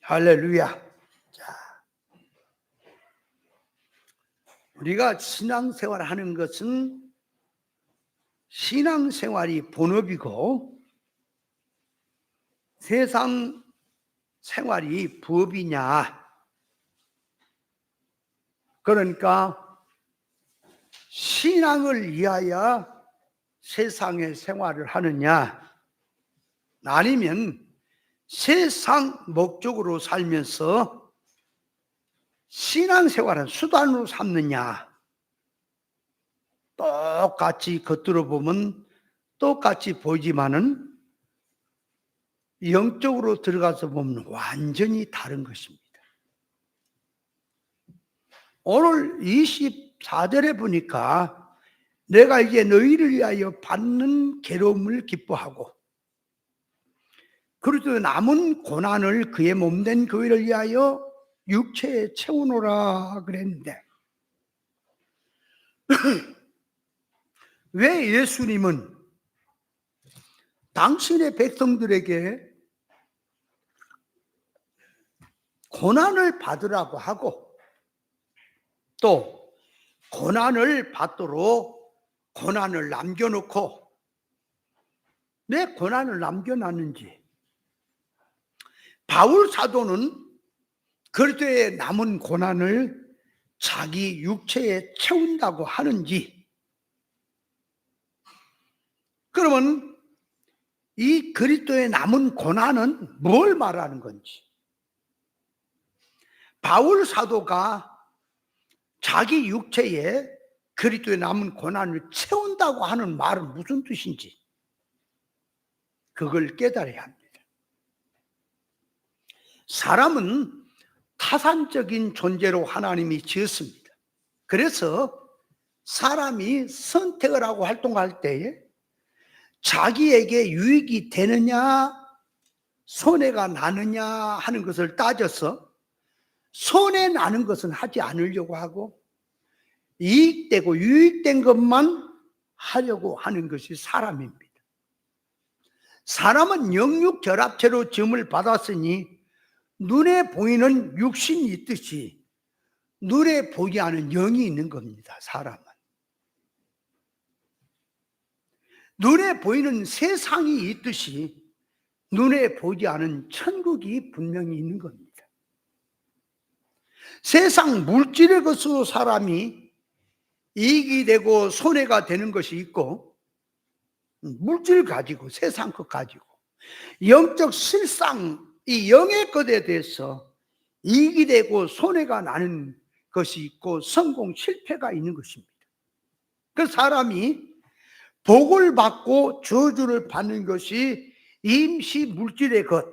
할렐루야. 자, 우리가 신앙생활 하는 것은 신앙생활이 본업이고 세상 생활이 부업이냐. 그러니까 신앙을 위하여 세상의 생활을 하느냐, 아니면 세상 목적으로 살면서 신앙생활은 수단으로 삼느냐. 똑같이 겉으로 보면 똑같이 보이지만은 영적으로 들어가서 보면 완전히 다른 것입니다. 오늘 24절에 보니까 내가 이제 너희를 위하여 받는 괴로움을 기뻐하고 그리고 남은 고난을 그의 몸된 교회를 위하여 육체에 채우노라 그랬는데 왜 예수님은 당신의 백성들에게 고난을 받으라고 하고 또 고난을 받도록 고난을 남겨놓고 왜 고난을 남겨놨는지, 바울 사도는 그리스도의 남은 고난을 자기 육체에 채운다고 하는지, 그러면 이 그리스도의 남은 고난은 뭘 말하는 건지, 바울 사도가 자기 육체에 그리스도의 남은 고난을 채운다고 하는 말은 무슨 뜻인지 그걸 깨달아야 합니다. 사람은 타산적인 존재로 하나님이 지었습니다. 그래서 사람이 선택을 하고 활동할 때에 자기에게 유익이 되느냐 손해가 나느냐 하는 것을 따져서 손해 나는 것은 하지 않으려고 하고 이익되고 유익된 것만 하려고 하는 것이 사람입니다. 사람은 영육결합체로 지음을 받았으니 눈에 보이는 육신이 있듯이 눈에 보이지 않은 영이 있는 겁니다. 사람은 눈에 보이는 세상이 있듯이 눈에 보이지 않은 천국이 분명히 있는 겁니다. 세상 물질의 것으로 사람이 이익이 되고 손해가 되는 것이 있고, 물질 가지고 세상 것 가지고 영적 실상 이 영의 것에 대해서 이익이 되고 손해가 나는 것이 있고 성공 실패가 있는 것입니다. 그 사람이 복을 받고 저주를 받는 것이 임시 물질의 것,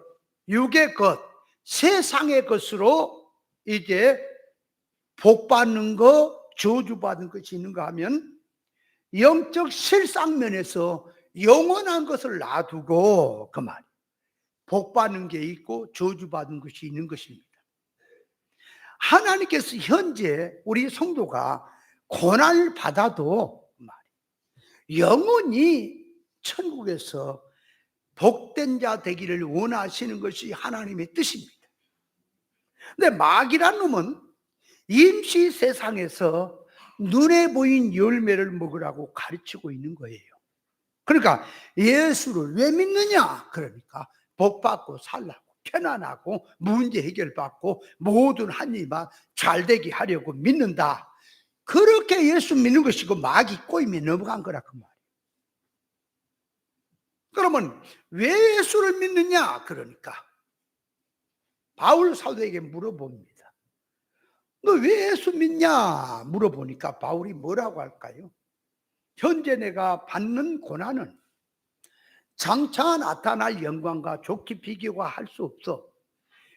육의 것, 세상의 것으로 이제 복 받는 거, 저주 받는 것이 있는가 하면 영적 실상면에서 영원한 것을 놔두고 그 말, 복 받는 게 있고 저주 받는 것이 있는 것입니다. 하나님께서 현재 우리 성도가 고난을 받아도 영원히 천국에서 복된 자 되기를 원하시는 것이 하나님의 뜻입니다. 근데 마귀란 놈은 임시 세상에서 눈에 보인 열매를 먹으라고 가르치고 있는 거예요. 그러니까 예수를 왜 믿느냐? 그러니까 복 받고 살라고, 편안하고 문제 해결받고 모든 한입만 잘되게 하려고 믿는다. 그렇게 예수 믿는 것이고 마귀 꼬임에 넘어간 거라 그 말이에요. 그러면 왜 예수를 믿느냐? 그러니까 바울 사도에게 물어봅니다. 너 왜 예수 믿냐? 물어보니까 바울이 뭐라고 할까요? 현재 내가 받는 고난은 장차 나타날 영광과 좋게 비교할 수 없어.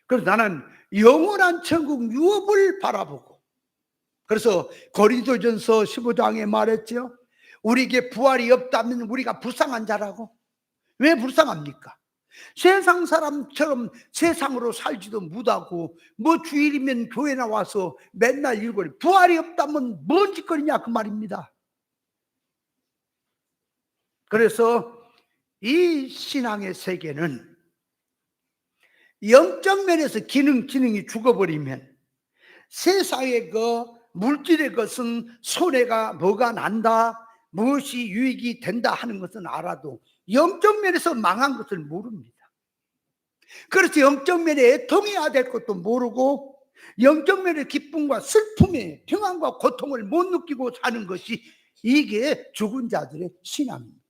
그래서 나는 영원한 천국 유업을 바라보고, 그래서 고린도전서 15장에 말했죠. 우리에게 부활이 없다면 우리가 불쌍한 자라고. 왜 불쌍합니까? 세상 사람처럼 세상으로 살지도 못하고 뭐 주일이면 교회 나와서 맨날 일거리, 부활이 없다면 뭔 짓거리냐 그 말입니다. 그래서 이 신앙의 세계는 영적 면에서 기능이 죽어버리면 세상의 그 물질의 것은 손해가 뭐가 난다, 무엇이 유익이 된다 하는 것은 알아도 영적 면에서 망한 것을 모릅니다. 그래서 영적 면에 애통해야 될 것도 모르고 영적 면의 기쁨과 슬픔에 평안과 고통을 못 느끼고 사는 것이 이게 죽은 자들의 신앙입니다.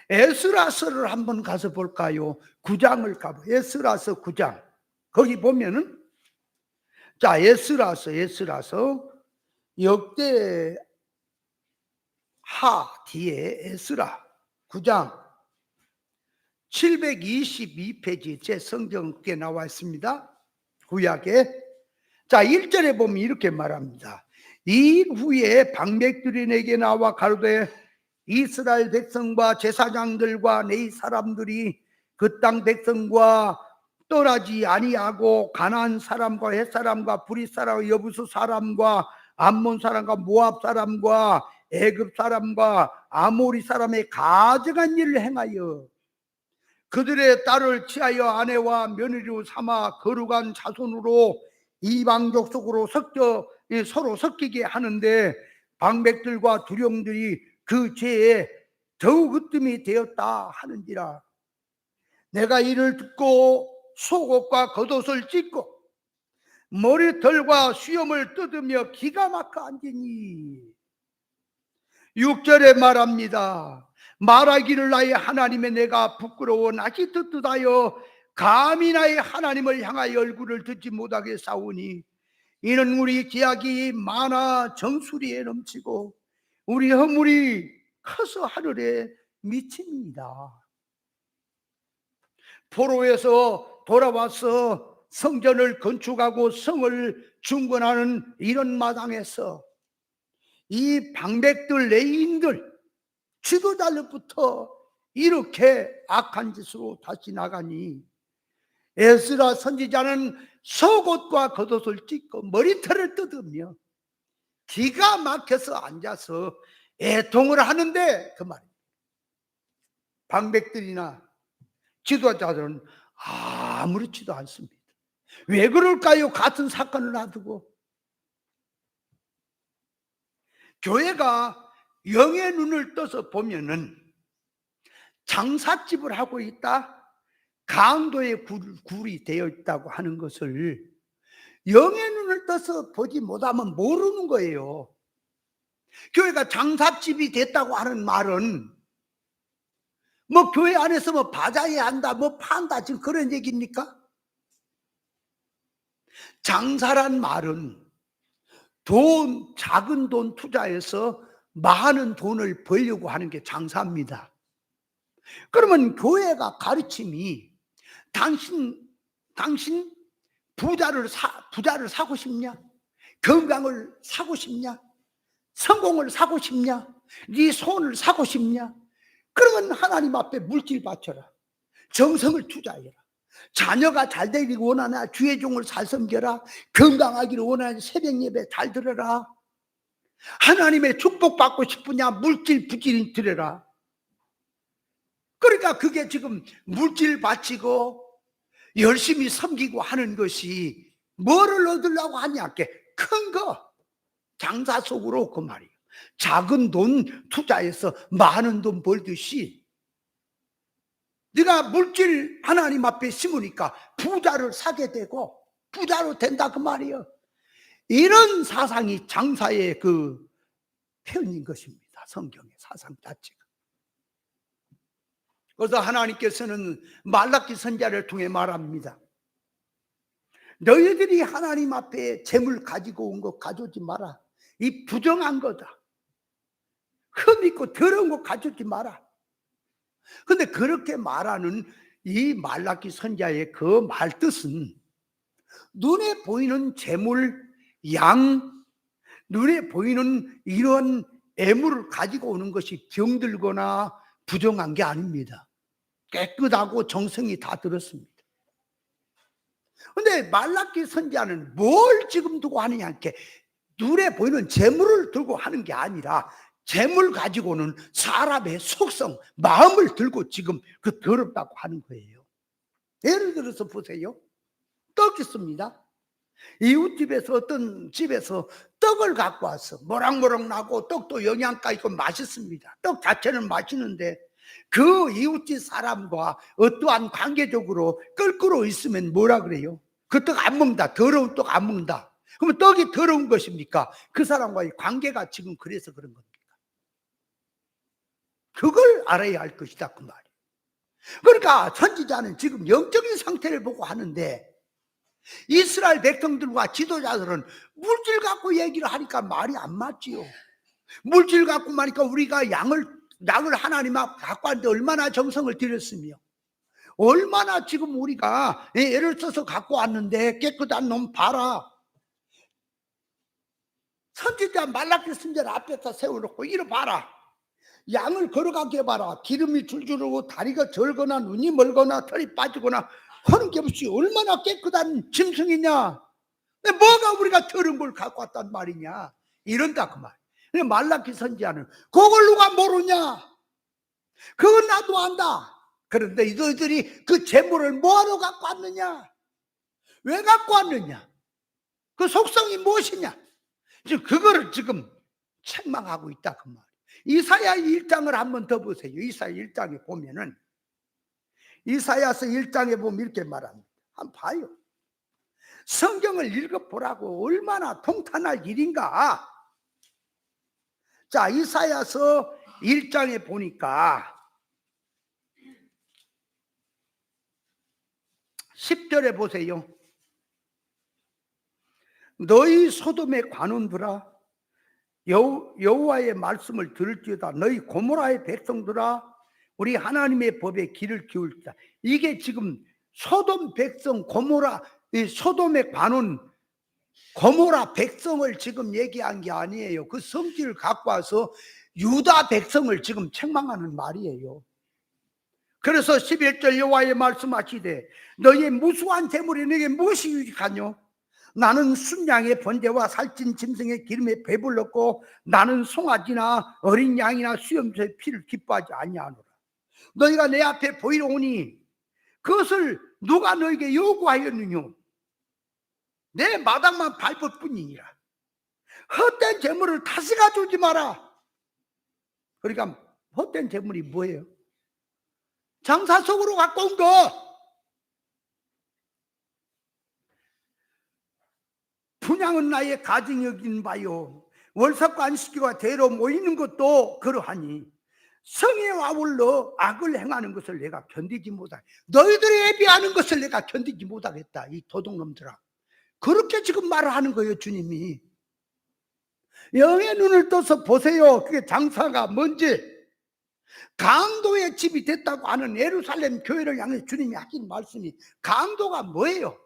에스라서를 한번 가서 볼까요? 9장을 가보. 에스라서 9장. 거기 보면은 자, 에스라서 역대 하 뒤에 에스라 9장 722페이지 제 성경에 나와 있습니다. 구약에. 자, 1절에 보면 이렇게 말합니다. 이후에 방백들이 내게 나와 가로되 이스라엘 백성과 제사장들과 네 사람들이 그 땅 백성과 떠나지 아니하고 가나안 사람과 헷 사람과 브릿 사람과 여부수 사람과 암몬 사람과 모압 사람과 애굽 사람과 아모리 사람의 가증한 일을 행하여 그들의 딸을 취하여 아내와 며느리로 삼아 거룩한 자손으로 이방족 속으로 서로 섞이게 하는데 방백들과 두령들이 그 죄에 더욱 으뜸이 되었다 하는지라. 내가 이를 듣고 속옷과 겉옷을 찢고 머리털과 수염을 뜯으며 기가 막혀 앉으니 6절에 말합니다. 말하기를 나의 하나님의 내가 부끄러워 낯이 뜨뜻하여 감히 나의 하나님을 향하여 얼굴을 듣지 못하게 싸우니 이는 우리 죄악이 많아 정수리에 넘치고 우리 허물이 커서 하늘에 미칩니다. 포로에서 돌아와서 성전을 건축하고 성을 중건하는 이런 마당에서 이 방백들 레위인들 지도자로부터 이렇게 악한 짓으로 다시 나가니 에스라 선지자는 속옷과 겉옷을 찢고 머리털을 뜯으며 기가 막혀서 앉아서 애통을 하는데 그 말입니다. 방백들이나 지도자들은 아무렇지도 않습니다. 왜 그럴까요? 같은 사건을 놔두고. 교회가 영의 눈을 떠서 보면은 장사집을 하고 있다, 강도의 굴이 되어 있다고 하는 것을 영의 눈을 떠서 보지 못하면 모르는 거예요. 교회가 장사집이 됐다고 하는 말은 뭐 교회 안에서 뭐 바자회 한다, 뭐 판다, 지금 그런 얘기입니까? 장사란 말은 작은 돈 투자해서 많은 돈을 벌려고 하는 게 장사입니다. 그러면 교회가 가르침이 당신 부자를 사고 싶냐? 건강을 사고 싶냐? 성공을 사고 싶냐? 네 손을 사고 싶냐? 그러면 하나님 앞에 물질 바쳐라. 정성을 투자해라. 자녀가 잘 되기를 원하나 주의 종을 잘 섬겨라. 건강하기를 원하는 새벽 예배 잘 들어라. 하나님의 축복받고 싶으냐? 물질 부지런히 드려라. 그러니까 그게 지금 물질 바치고 열심히 섬기고 하는 것이 뭐를 얻으려고 하냐? 큰 거, 장사 속으로 그 말이에요. 작은 돈 투자해서 많은 돈 벌듯이 네가 물질 하나님 앞에 심으니까 부자를 사게 되고 부자로 된다 그 말이에요. 이런 사상이 장사의 그 표현인 것입니다. 성경의 사상 자체가. 그래서 하나님께서는 말라기 선지자를 통해 말합니다. 너희들이 하나님 앞에 재물 가지고 온 거 가져오지 마라. 이 부정한 거다. 흠 있고 더러운 거 가져오지 마라. 근데 그렇게 말하는 이 말라기 선지자의 그 말뜻은 눈에 보이는 재물, 양, 눈에 보이는 이런 애물을 가지고 오는 것이 병들거나 부정한 게 아닙니다. 깨끗하고 정성이 다 들었습니다. 근데 말라기 선지자는 뭘 지금 두고 하느냐, 이렇게 눈에 보이는 재물을 들고 하는 게 아니라 재물 가지고는 사람의 속성, 마음을 들고 지금 그 더럽다고 하는 거예요. 예를 들어서 보세요. 떡 있습니다. 이웃집에서 어떤 집에서 떡을 갖고 와서 모락모락 나고 떡도 영양가 있고 맛있습니다. 떡 자체는 맛있는데 그 이웃집 사람과 어떠한 관계적으로 껄끄러워 있으면 뭐라 그래요? 그 떡 안 먹는다. 더러운 떡 안 먹는다. 그러면 떡이 더러운 것입니까? 그 사람과의 관계가 지금 그래서 그런 겁니까? 그걸 알아야 할 것이다 그 말이에요. 그러니까 선지자는 지금 영적인 상태를 보고 하는데 이스라엘 백성들과 지도자들은 물질 갖고 얘기를 하니까 말이 안 맞지요. 물질 갖고 하니까 우리가 양을 하나님 앞 갖고 왔는데 얼마나 정성을 들였으며 얼마나 지금 우리가 애를 써서 갖고 왔는데 깨끗한 놈 봐라. 선지자 말라기 선지자 앞에다 세워놓고 이리 봐라. 양을 걸어가게 해봐라. 기름이 줄줄 흐르고 다리가 절거나 눈이 멀거나 털이 빠지거나 하는 게 없이 얼마나 깨끗한 짐승이냐. 뭐가 우리가 더러운 걸 갖고 왔단 말이냐. 이런다 그 말. 말라기 선지자는 그걸 누가 모르냐. 그건 나도 안다. 그런데 너희들이 그 재물을 뭐하러 갖고 왔느냐. 왜 갖고 왔느냐. 그 속성이 무엇이냐. 지금 그거를 지금 책망하고 있다 그 말. 이사야 1장을 한번 더 보세요. 이사야 1장에 보면은 이사야서 1장에 보면 이렇게 말합니다. 한번 봐요. 성경을 읽어보라고 얼마나 통탄할 일인가. 자, 이사야서 1장에 보니까 10절에 보세요. 너희 소돔의 관원들아 여호와의 말씀을 들을지어다. 너희 고모라의 백성들아 우리 하나님의 법에 귀를 기울이자. 이게 지금 소돔 백성 고모라, 이 소돔의 관원 고모라 백성을 지금 얘기한 게 아니에요. 그 성질을 갖고 와서 유다 백성을 지금 책망하는 말이에요. 그래서 11절 여호와의 말씀하시되 너희의 무수한 재물이 너에게 무엇이 유익하뇨. 나는 순양의 번제와 살찐 짐승의 기름에 배불렀고 나는 송아지나 어린 양이나 수염소의 피를 기뻐하지 아니하노라. 너희가 내 앞에 보이러 오니 그것을 누가 너에게 요구하였느뇨. 내 마당만 밟을 뿐이니라. 헛된 재물을 다시 가져오지 마라. 그러니까 헛된 재물이 뭐예요? 장사 속으로 갖고 온 거. 분양은 나의 가증이 여긴 바요. 월삭과 안식기와 대로 모이는 것도 그러하니 성에 아울러 악을 행하는 것을 내가 견디지 못하겠다. 너희들이 예비하는 것을 내가 견디지 못하겠다. 이 도둑놈들아. 그렇게 지금 말을 하는 거예요. 주님이. 영의 눈을 떠서 보세요. 그게 장사가 뭔지. 강도의 집이 됐다고 하는 예루살렘 교회를 향해 주님이 하신 말씀이 강도가 뭐예요?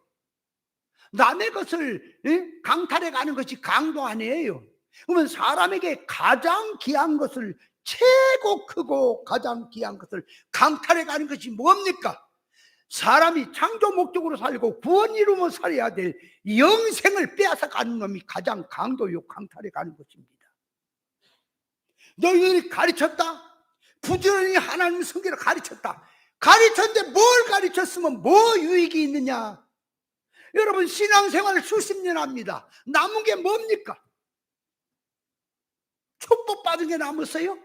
남의 것을 강탈해 가는 것이 강도 아니에요. 그러면 사람에게 가장 귀한 것을, 최고 크고 가장 귀한 것을 강탈해 가는 것이 뭡니까? 사람이 창조 목적으로 살고 구원 이루며 살아야 될 영생을 빼앗아 가는 놈이 가장 강도요, 강탈해 가는 것입니다. 너희들이 가르쳤다? 부지런히 하나님 성경을 가르쳤다. 가르쳤는데 뭘 가르쳤으면 뭐 유익이 있느냐? 여러분 신앙생활을 수십 년 합니다. 남은 게 뭡니까? 축복받은 게 남았어요?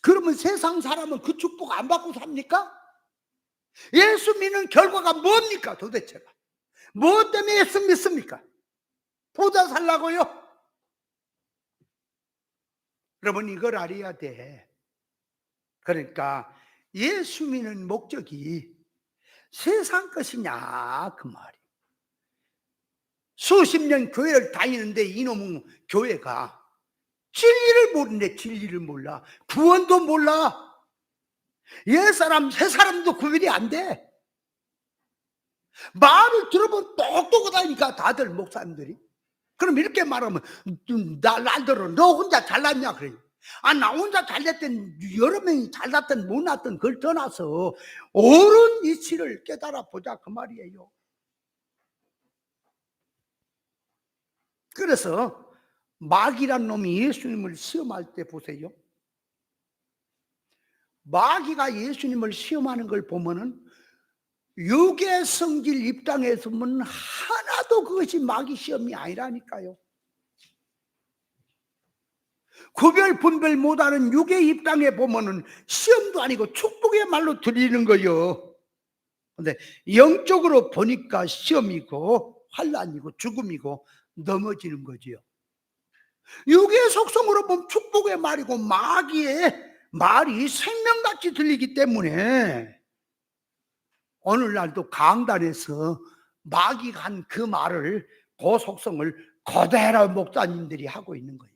그러면 세상 사람은 그 축복 안 받고 삽니까? 예수 믿는 결과가 뭡니까 도대체가? 뭐 때문에 예수 믿습니까? 보다 살라고요? 여러분 이걸 알아야 돼. 그러니까 예수 믿는 목적이 세상 것이냐 그 말이에요. 수십 년 교회를 다니는데 이놈은 교회가 진리를 모르네. 진리를 몰라. 구원도 몰라. 옛사람 새사람도 구별이 안 돼. 말을 들어보면 똑똑하다니까 다들 목사님들이. 그럼 이렇게 말하면 날들어 너 혼자 잘났냐 그래요. 아, 나 혼자 잘났던 여러 명이 잘났던 못났던 그걸 떠나서 옳은 이치를 깨달아 보자 그 말이에요. 그래서 마귀란 놈이 예수님을 시험할 때 보세요. 마귀가 예수님을 시험하는 걸 보면은 육의 성질 입장에서 보면 하나도 그것이 마귀 시험이 아니라니까요. 구별 분별 못하는 육의 입장에 보면은 시험도 아니고 축복의 말로 드리는 거요. 근데 영적으로 보니까 시험이고 환난이고 죽음이고 넘어지는 거지요. 육의 속성으로 보면 축복의 말이고 마귀의 말이 생명같이 들리기 때문에 오늘날도 강단에서 마귀가 한 그 말을, 그 속성을 그대로 목사님들이 하고 있는 거예요.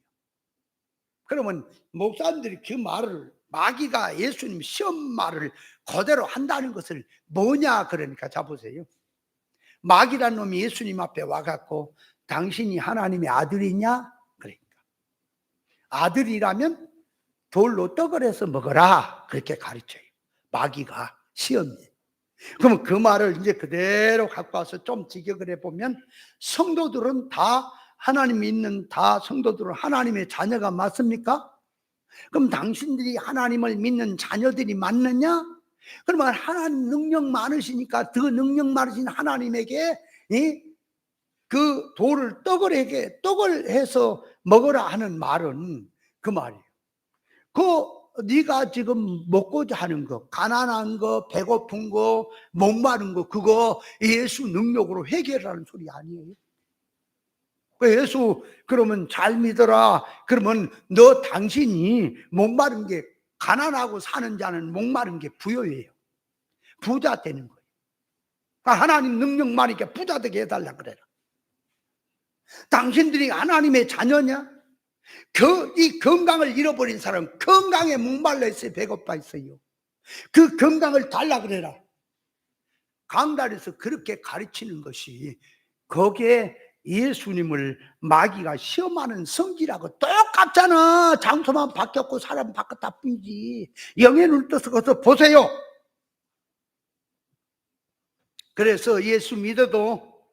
그러면 목사님들이 그 말을, 마귀가 예수님 시험 말을 그대로 한다는 것을 뭐냐 그러니까, 자 보세요. 마귀란 놈이 예수님 앞에 와갖고 당신이 하나님의 아들이냐? 그러니까 아들이라면 돌로 떡을 해서 먹어라, 그렇게 가르쳐요. 마귀가 시험이에요. 그러면 그 말을 이제 그대로 갖고 와서 좀 직역을 해보면, 성도들은 다 하나님 믿는 다 성도들은 하나님의 자녀가 맞습니까? 그럼 당신들이 하나님을 믿는 자녀들이 맞느냐? 그러면 하나님 능력 많으시니까 그 능력 많으신 하나님에게 그 돌을 떡을 해서 먹으라 하는 말은 그 말이에요. 네가 지금 먹고자 하는 거, 가난한 거, 배고픈 거, 목마른 거, 그거 예수 능력으로 해결하는 소리 아니에요. 예수 그러면 잘 믿어라. 그러면 당신이 목마른 게, 가난하고 사는 자는 목마른 게 부여예요. 부자 되는 거예요. 하나님 능력 많으니까 부자 되게 해달라 그래라. 당신들이 하나님의 자녀냐? 이 건강을 잃어버린 사람, 건강에 목말라 있어요, 배고파 있어요. 그 건강을 달라 그래라. 강단에서 그렇게 가르치는 것이, 거기에 예수님을 마귀가 시험하는 성질하고 똑같잖아. 장소만 바뀌었고 사람 바뀌었다 뿐이지. 영의 눈을 떠서 거기서 보세요. 그래서 예수 믿어도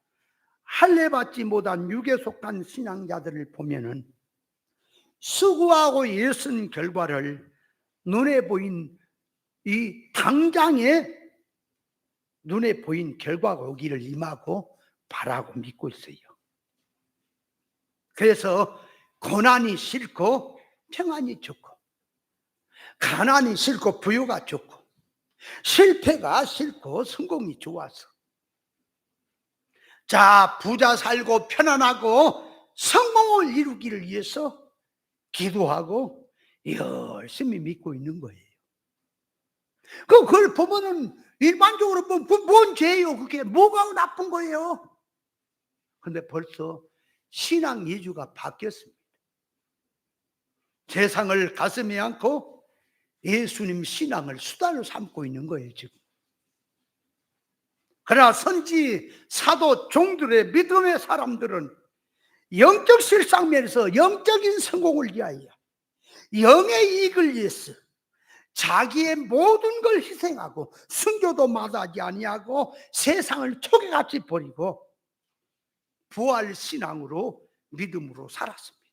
할례 받지 못한 육에 속한 신앙자들을 보면은 수고하고 애쓴 결과를 눈에 보인 당장에 눈에 보인 결과가 오기를 임하고 바라고 믿고 있어요. 그래서 고난이 싫고 평안이 좋고, 가난이 싫고 부유가 좋고, 실패가 싫고 성공이 좋아서, 자 부자 살고 편안하고 성공을 이루기를 위해서 기도하고 열심히 믿고 있는 거예요. 그걸 보면은 일반적으로 뭔 죄예요? 그게 뭐가 나쁜 거예요? 근데 벌써 신앙 예주가 바뀌었습니다. 세상을 가슴에 안고 예수님 신앙을 수단으로 삼고 있는 거예요, 지금. 그러나 선지, 사도, 종들의 믿음의 사람들은 영적 실상면에서 영적인 성공을 위하여, 영의 이익을 위해서 자기의 모든 걸 희생하고 순교도 마다하지 아니하고 세상을 초계같이 버리고 부활 신앙으로, 믿음으로 살았습니다.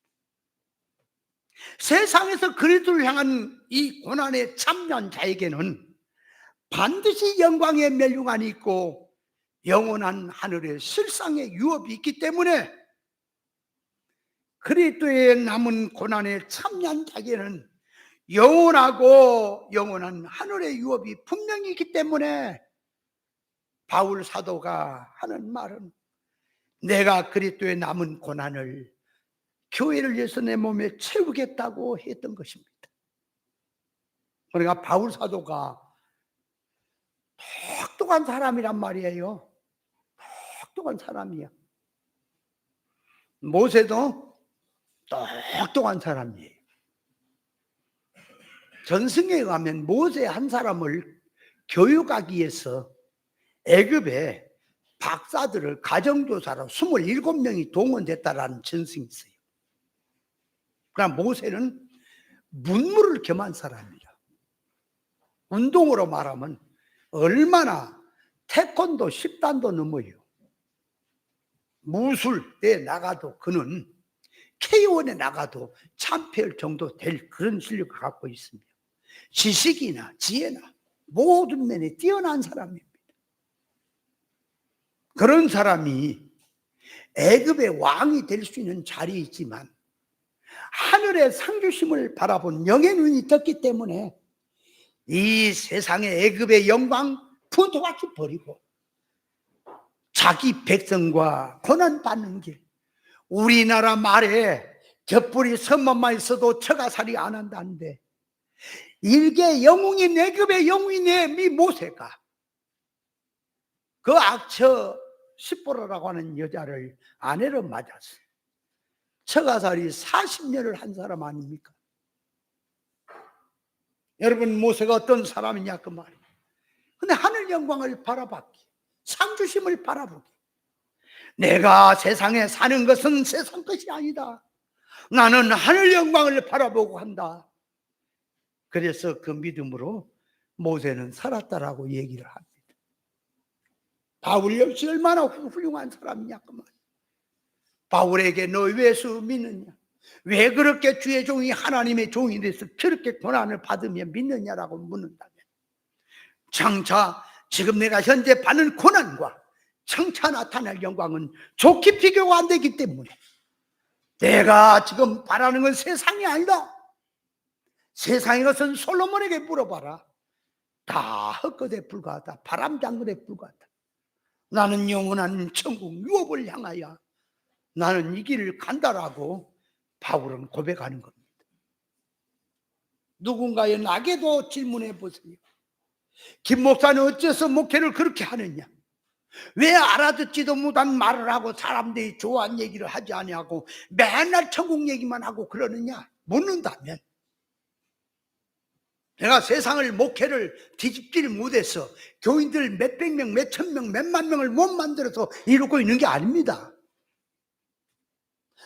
세상에서 그리스도를 향한 이 고난에 참여한 자에게는 반드시 영광의 멸류관이 있고 영원한 하늘의 실상의 유업이 있기 때문에, 그리스도의 남은 고난에 참여한 자에게는 영원하고 영원한 하늘의 유업이 분명히 있기 때문에 바울 사도가 하는 말은, 내가 그리스도의 남은 고난을 교회를 위해서 내 몸에 채우겠다고 했던 것입니다. 그러니까 바울 사도가 똑똑한 사람이란 말이에요. 똑똑한 사람이야. 모세도 똑똑한 사람이에요. 전승에 가면 모세 한 사람을 교육하기 위해서 애굽에 박사들을 가정교사로 27명이 동원됐다라는 전승이 있어요. 그러나 모세는 문무를 겸한 사람이야. 운동으로 말하면 얼마나 태권도 10단도 넘어요. 무술에 나가도 그는 K1에 나가도 참패할 정도 될 그런 실력을 갖고 있습니다. 지식이나 지혜나 모든 면에 뛰어난 사람입니다. 그런 사람이 애굽의 왕이 될 수 있는 자리에 있지만 하늘의 상주심을 바라본 영의 눈이 떴기 때문에 이 세상의 애굽의 영광 분토같이 버리고 자기 백성과 고난받는 길, 우리나라 말에 곁불이 선만만 있어도 처가살이 안 한다는데 일개 영웅인 애굽의 영웅인 이 모세가 그 악처 십보라라고 하는 여자를 아내로 맞았어요. 처가살이 40년을 한 사람 아닙니까? 여러분, 모세가 어떤 사람이냐 그 말이에요. 근데 하늘 영광을 바라봤기, 상주심을 바라보기, 내가 세상에 사는 것은 세상 것이 아니다, 나는 하늘 영광을 바라보고 한다. 그래서 그 믿음으로 모세는 살았다라고 얘기를 합니다. 바울 역시 얼마나 훌륭한 사람이냐 그 말이에요. 바울에게 너 왜 예수 믿느냐, 왜 그렇게 주의 종이 하나님의 종이 돼서 그렇게 고난을 받으며 믿느냐라고 묻는다면, 장차 지금 내가 현재 받는 고난과 장차 나타날 영광은 좋게 비교가 안 되기 때문에 내가 지금 바라는 건 세상이 아니다. 세상의 것은 솔로몬에게 물어봐라. 다 헛것에 불과하다. 바람장군에 불과하다. 나는 영원한 천국 유업을 향하여 나는 이 길을 간다라고 바울은 고백하는 겁니다. 누군가의 나에게도 질문해 보세요. 김 목사는 어째서 목회를 그렇게 하느냐? 왜 알아듣지도 못한 말을 하고 사람들이 좋아하는 얘기를 하지 아니하고 맨날 천국 얘기만 하고 그러느냐? 묻는다면, 내가 세상을 목회를 뒤집지를 못해서 교인들 몇백 명, 몇천 명, 몇만 명을 못 만들어서 이루고 있는 게 아닙니다.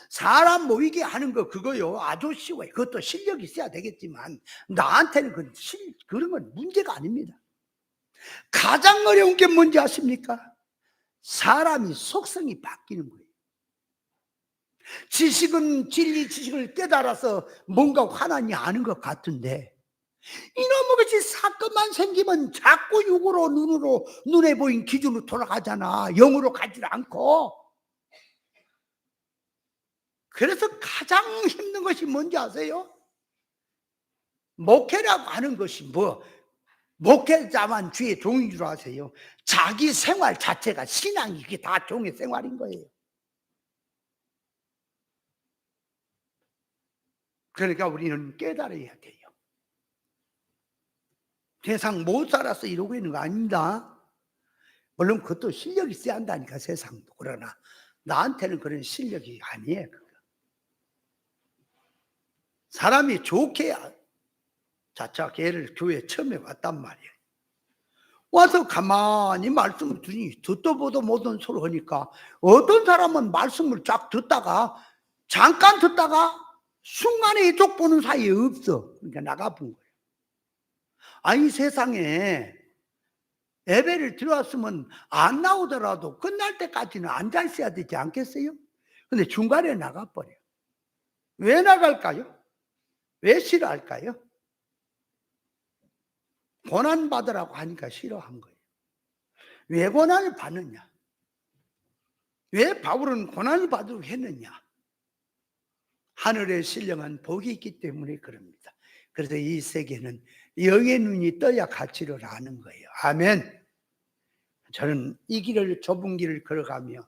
사람 모이게 하는 거 그거요 아주 쉬워요. 그것도 실력이 있어야 되겠지만 나한테는 그런 건 문제가 아닙니다. 가장 어려운 게 뭔지 아십니까? 사람이 속성이 바뀌는 거예요. 지식은 진리 지식을 깨달아서 뭔가 환한이 아는 것 같은데 이놈의 것이 사건만 생기면 자꾸 육으로 눈에 보인 기준으로 돌아가잖아. 영으로 가지 않고. 그래서 가장 힘든 것이 뭔지 아세요? 목회라고 하는 것이 목회자만 주의 종인 줄 아세요? 자기 생활 자체가 신앙이 이게 다 종의 생활인 거예요. 그러니까 우리는 깨달아야 돼요. 세상 못 살아서 이러고 있는 거 아닙니다. 물론 그것도 실력이 있어야 한다니까, 세상도. 그러나 나한테는 그런 실력이 아니에요. 사람이 좋게 자차 걔를 교회에 처음에 왔단 말이에요. 와서 가만히 말씀을 듣니 듣도 보도 못한 소리 하니까 어떤 사람은 말씀을 쫙 듣다가 잠깐 듣다가 순간에 이쪽 보는 사이에 없어. 그러니까 나가본 거예요. 아니, 세상에 예배를 들어왔으면 안 나오더라도 끝날 때까지는 앉아 있어야 되지 않겠어요? 근데 중간에 나가버려요. 왜 나갈까요? 왜 싫어할까요? 고난받으라고 하니까 싫어한 거예요. 왜 고난을 받느냐? 왜 바울은 고난을 받으려고 했느냐? 하늘의 신령한 복이 있기 때문에 그럽니다. 그래서 이 세계는 영의 눈이 떠야 가치를 아는 거예요. 아멘. 저는 이 길을, 좁은 길을 걸어가며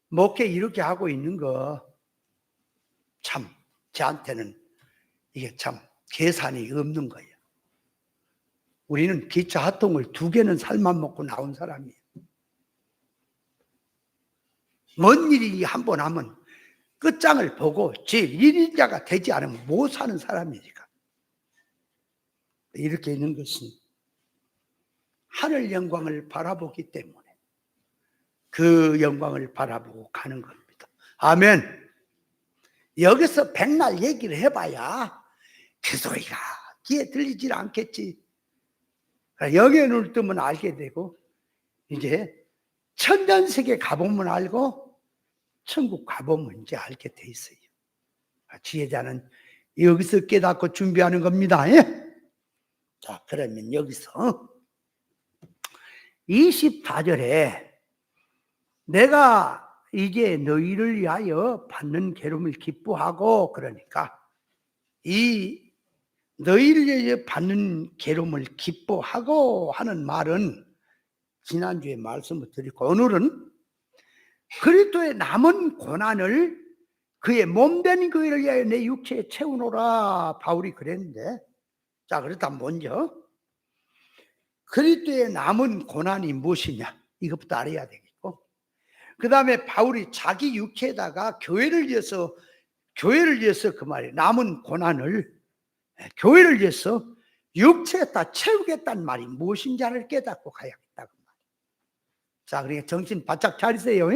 목회 이렇게 하고 있는 거 참 저한테는 이게 참 계산이 없는 거예요. 우리는 기차 한 통을 2개는 살만 먹고 나온 사람이에요. 뭔 일이 한 번 하면 끝장을 보고 제1인자가 되지 않으면 못 사는 사람이니까. 이렇게 있는 것은 하늘 영광을 바라보기 때문에 그 영광을 바라보고 가는 겁니다. 아멘. 여기서 백날 얘기를 해봐야 그 소리가 귀에 들리질 않겠지. 영의 눈을 뜨면 알게 되고 이제 천년세계 가보면 알고 천국 가보면 이제 알게 돼 있어요. 지혜자는 여기서 깨닫고 준비하는 겁니다. 예? 자, 그러면 여기서 24절에 내가 이제 너희를 위하여 받는 괴로움을 기뻐하고, 그러니까 이 너희를 위하여 받는 괴로움을 기뻐하고 하는 말은 지난주에 말씀을 드리고, 오늘은 그리스도의 남은 고난을 그의 몸된 그를 위하여 내 육체에 채우노라, 바울이 그랬는데, 자, 그렇다 먼저 그리스도의 남은 고난이 무엇이냐, 이것부터 알아야 되겠고, 그 다음에 바울이 자기 육체에다가 교회를 위해서 그 말이에요, 남은 고난을 교회를 위해서 육체에다 채우겠다는 말이 무엇인지를 깨닫고 가야겠다, 그 말이에요. 자, 그러니까 정신 바짝 차리세요.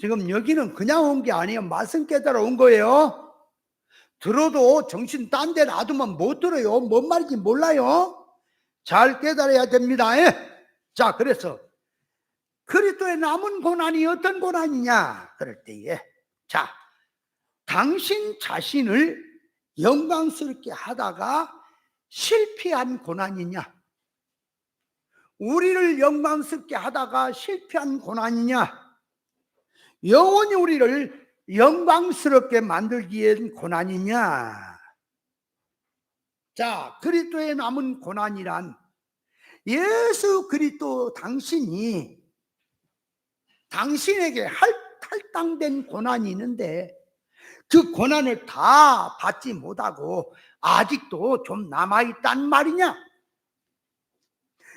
지금 여기는 그냥 온 게 아니에요. 말씀 깨달아 온 거예요. 들어도 정신 딴 데 놔두면 못 들어요. 뭔 말인지 몰라요. 잘 깨달아야 됩니다. 자, 그래서 그리스도의 남은 고난이 어떤 고난이냐, 그럴 때에, 자, 당신 자신을 영광스럽게 하다가 실패한 고난이냐, 우리를 영광스럽게 하다가 실패한 고난이냐, 영원히 우리를 영광스럽게 만들기 위한 고난이냐. 자, 그리스도의 남은 고난이란 예수 그리스도 당신에게 할당된 고난이 있는데, 그 고난을 다 받지 못하고 아직도 좀 남아있단 말이냐.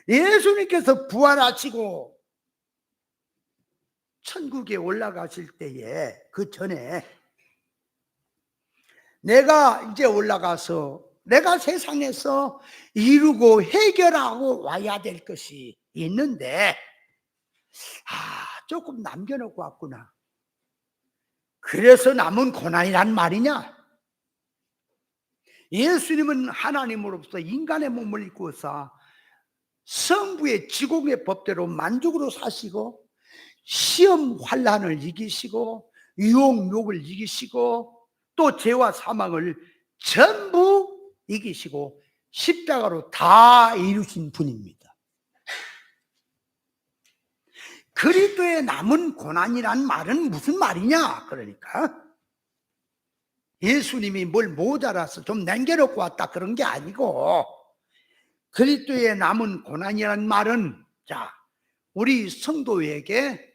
예수님께서 부활하시고 천국에 올라가실 때에, 그 전에 내가 이제 올라가서 내가 세상에서 이루고 해결하고 와야 될 것이 있는데, 조금 남겨놓고 왔구나. 그래서 남은 고난이란 말이냐. 예수님은 하나님으로부터 인간의 몸을 입고서 성부의 지공의 법대로 만족으로 사시고, 시험 환난을 이기시고, 유혹욕을 이기시고, 또 죄와 사망을 전부 이기시고 십자가로 다 이루신 분입니다. 그리스도의 남은 고난이란 말은 무슨 말이냐, 그러니까 예수님이 뭘 모자라서 좀 남겨놓고 왔다 그런 게 아니고, 그리스도의 남은 고난이란 말은, 자, 우리 성도에게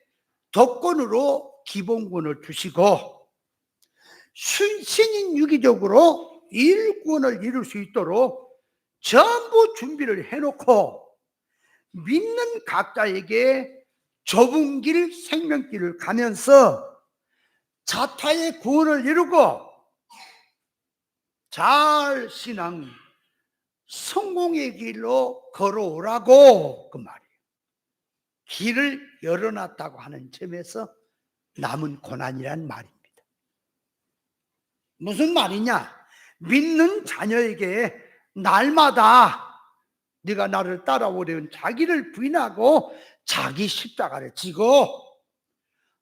독권으로 기본권을 주시고 신인 유기적으로 일꾼을 이룰 수 있도록 전부 준비를 해놓고 믿는 각자에게 좁은 길, 생명길을 가면서 자타의 구원을 이루고 잘 신앙 성공의 길로 걸어오라고, 그 말이에요. 길을 열어놨다고 하는 점에서 남은 고난이란 말입니다. 무슨 말이냐? 믿는 자녀에게 날마다 네가 나를 따라오려면 자기를 부인하고 자기 십자가를 지고,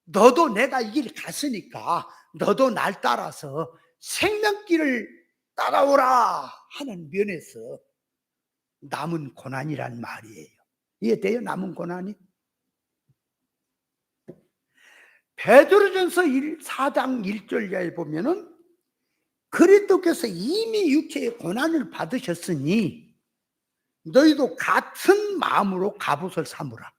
너도 내가 이 길 갔으니까 너도 날 따라서 생명길을 따라오라 하는 면에서 남은 고난이란 말이에요. 이해돼요? 남은 고난이? 베드로전서 4장 1절에 보면은 그리스도께서 이미 육체의 고난을 받으셨으니 너희도 같은 마음으로 갑옷을 삼으라.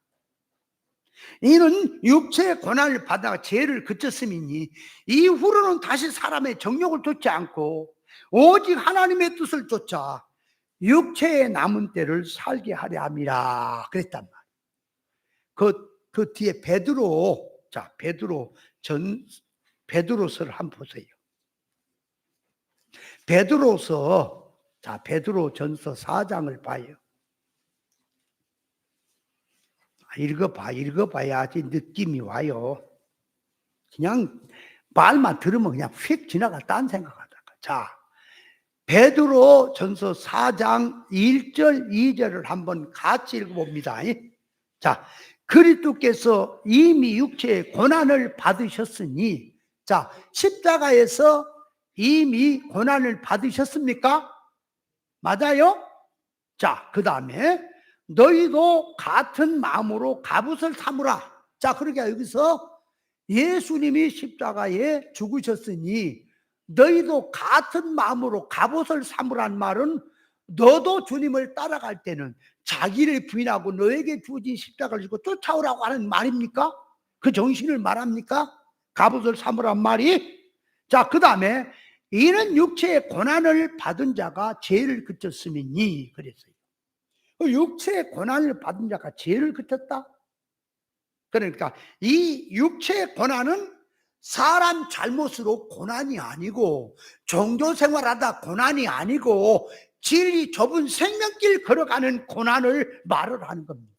이는 육체의 고난을 받아 죄를 그쳤음이니 이후로는 다시 사람의 정욕을 좇지 않고 오직 하나님의 뜻을 쫓아 육체의 남은 때를 살게 하려 함이라 그랬단 말이에요. 그 뒤에 베드로, 자, 베드로서를 한번 보세요. 베드로전서 4장을 봐요. 읽어봐야지 느낌이 와요. 그냥 말만 들으면 그냥 휙 지나갔다는 생각하다가. 자, 베드로전서 4장 1절 2절을 한번 같이 읽어봅니다. 자, 그리스도께서 이미 육체의 고난을 받으셨으니, 자, 십자가에서 이미 고난을 받으셨습니까? 맞아요? 자, 그 다음에 너희도 같은 마음으로 갑옷을 삼으라. 자, 그러니까 여기서 예수님이 십자가에 죽으셨으니 너희도 같은 마음으로 갑옷을 삼으란 말은 너도 주님을 따라갈 때는 자기를 부인하고 너에게 주어진 십자가를 지고 쫓아오라고 하는 말입니까? 그 정신을 말합니까? 갑옷을 삼으란 말이. 자, 그 다음에 이는 육체의 고난을 받은 자가 죄를 그쳤음이니 그랬어요. 육체의 고난을 받은 자가 죄를 그쳤다. 그러니까 이 육체의 고난은 사람 잘못으로 고난이 아니고, 종교 생활하다 고난이 아니고, 진리 좁은 생명길 걸어가는 고난을 말을 하는 겁니다.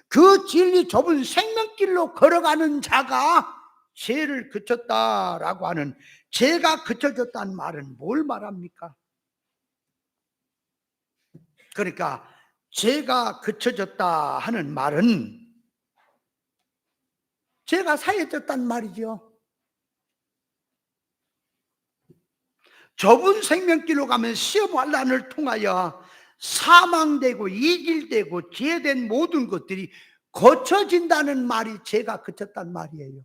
그 진리 좁은 생명길로 걸어가는 자가 죄를 그쳤다라고 하는, 죄가 그쳐졌다는 말은 뭘 말합니까? 그러니까 죄가 그쳐졌다 하는 말은 죄가 사해졌단 말이죠. 좁은 생명길로 가면 시험 환난을 통하여 사망되고 이길되고 죄된 모든 것들이 고쳐진다는 말이 죄가 그쳤단 말이에요.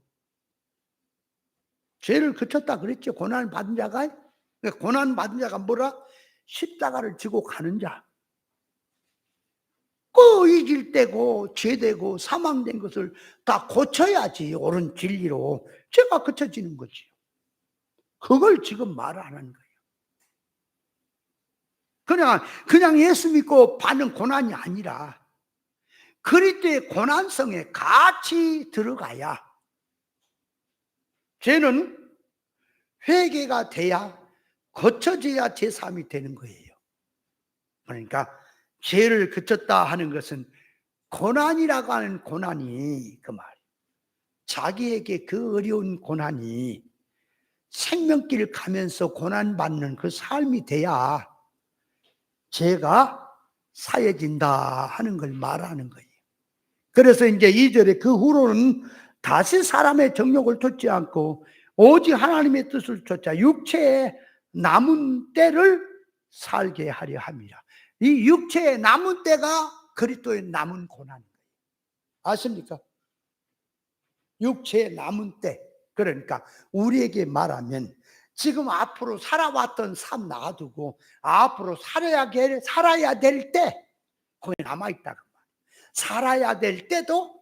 죄를 그쳤다 그랬죠. 고난을 받은 자가. 고난 받은 자가 뭐라? 십자가를 지고 가는 자. 그 이길되고 죄되고 사망된 것을 다 고쳐야지 옳은 진리로 죄가 그쳐지는 거지요. 그걸 지금 말 안 하는 거예요. 그냥 예수 믿고 받는 고난이 아니라 그리스도의 고난성에 같이 들어가야, 죄는 회개가 돼야 고쳐져야 제3이 되는 거예요. 그러니까 죄를 그쳤다 하는 것은 고난이라고 하는 고난이, 그 말, 자기에게 그 어려운 고난이 생명길을 가면서 고난받는 그 삶이 돼야 죄가 사해진다 하는 걸 말하는 거예요. 그래서 이제 2절에 그 후로는 다시 사람의 정욕을 좇지 않고 오직 하나님의 뜻을 좇아 육체의 남은 때를 살게 하려 함이라. 이 육체의 남은 때가 그리스도의 남은 고난이에요. 아십니까? 육체의 남은 때. 그러니까 우리에게 말하면 지금 앞으로 살아왔던 삶 놔두고 앞으로 살아야 될 때, 거기 남아있다. 살아야 될 때도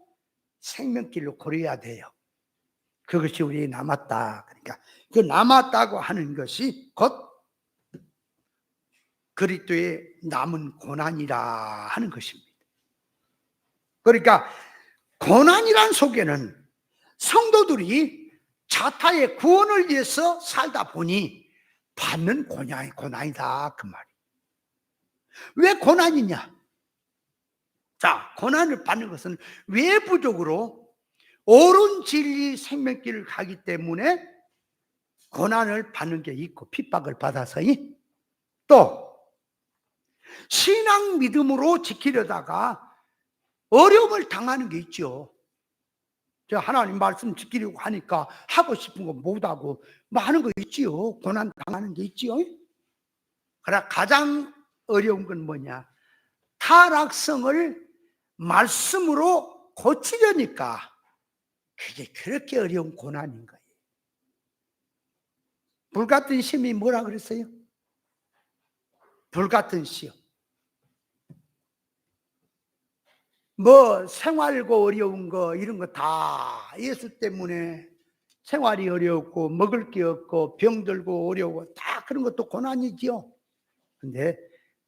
생명길로 걸어야 돼요. 그것이 우리에 남았다. 그러니까 그 남았다고 하는 것이 곧 그리스도의 남은 고난이라 하는 것입니다. 그러니까 고난이란 속에는 성도들이 자타의 구원을 위해서 살다 보니 받는 고난이다 그 말이에요. 왜 고난이냐? 자, 고난을 받는 것은 외부적으로 옳은 진리 생명길을 가기 때문에 고난을 받는 게 있고, 핍박을 받아서 또 신앙 믿음으로 지키려다가 어려움을 당하는 게 있죠. 제가 하나님 말씀 지키려고 하니까 하고 싶은 거 못하고 많은 거 있지요. 고난 당하는 게 있지요. 그러나 가장 어려운 건 뭐냐? 타락성을 말씀으로 고치려니까 그게 그렇게 어려운 고난인 거예요. 불같은 시험이 뭐라 그랬어요? 불같은 시험. 뭐 생활고 어려운 거 이런 거 다 예수 때문에 생활이 어려웠고 먹을 게 없고 병들고 어려워, 다 그런 것도 고난이지요. 근데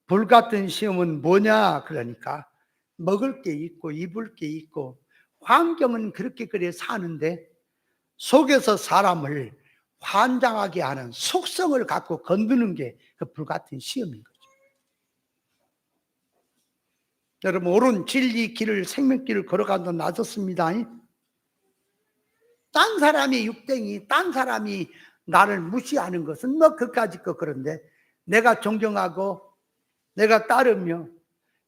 불같은 시험은 뭐냐? 그러니까 먹을 게 있고 입을 게 있고 환경은 그렇게 그래 사는데 속에서 사람을 환장하게 하는 속성을 갖고 건드는 게 그 불같은 시험인 거죠. 여러분, 옳은 진리 길을, 생명길을 걸어가다 나섰습니다. 딴 사람이 육댕이, 딴 사람이 나를 무시하는 것은 뭐 그까짓 거. 그런데 내가 존경하고 내가 따르며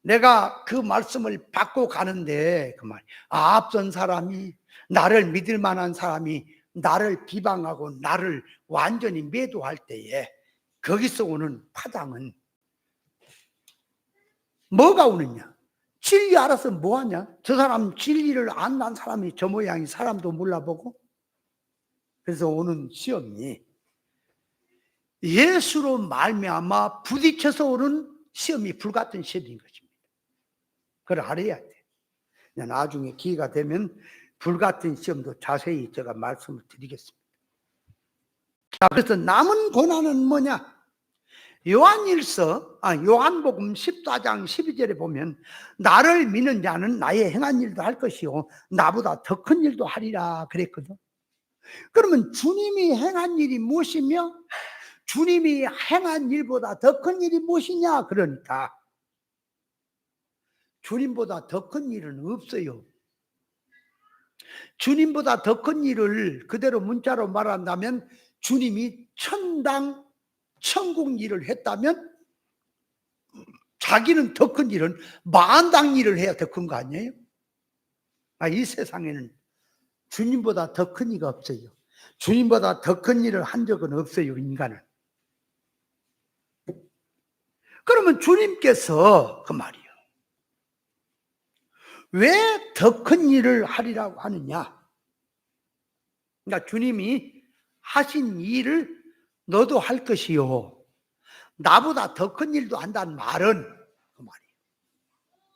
내가 그 말씀을 받고 가는데 그 말, 앞선 사람이, 나를 믿을 만한 사람이 나를 비방하고 나를 완전히 매도할 때에 거기서 오는 파장은 뭐가 오느냐? 진리 알아서 뭐하냐? 저 사람 진리를 안 난 사람이 저 모양이 사람도 몰라보고. 그래서 오는 시험이 예수로 말미암아 부딪혀서 오는 시험이 불같은 시험인 것입니다. 그걸 알아야 돼. 나중에 기회가 되면 불같은 시험도 자세히 제가 말씀을 드리겠습니다. 자, 그래서 남은 고난은 뭐냐? 요한복음 14장 12절에 보면 나를 믿는 자는 나의 행한 일도 할 것이요 나보다 더 큰 일도 하리라 그랬거든. 그러면 주님이 행한 일이 무엇이며 주님이 행한 일보다 더 큰 일이 무엇이냐? 그러니까 주님보다 더 큰 일은 없어요. 주님보다 더 큰 일을 그대로 문자로 말한다면 주님이 천당 천국 일을 했다면 자기는 더 큰 일은 만당 일을 해야 더 큰 거 아니에요? 이 세상에는 주님보다 더 큰 이가 없어요. 주님보다 더 큰 일을 한 적은 없어요, 인간은. 그러면 주님께서 그 말이요. 왜 더 큰 일을 하리라고 하느냐? 그러니까 주님이 하신 일을 너도 할 것이요. 나보다 더 큰 일도 한다는 말은 그 말이에요.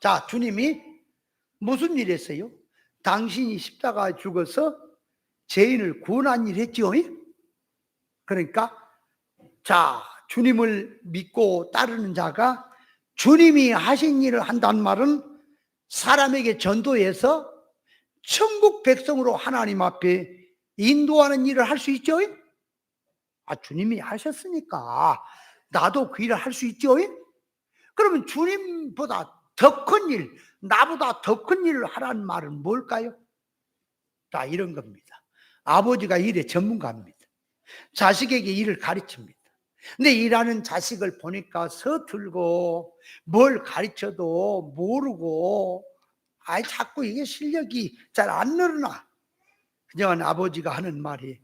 자, 주님이 무슨 일 했어요? 당신이 십자가에 죽어서 죄인을 구원한 일 했지요. 그러니까 자, 주님을 믿고 따르는 자가 주님이 하신 일을 한다는 말은 사람에게 전도해서 천국 백성으로 하나님 앞에 인도하는 일을 할 수 있죠. 주님이 하셨으니까 나도 그 일을 할 수 있죠. 그러면 주님보다 더 큰 일, 나보다 더 큰 일을 하라는 말은 뭘까요? 자, 이런 겁니다. 아버지가 일의 전문가입니다. 자식에게 일을 가르칩니다. 근데 일하는 자식을 보니까 서툴고 뭘 가르쳐도 모르고 자꾸 이게 실력이 잘 안 늘어나. 그냥 아버지가 하는 말이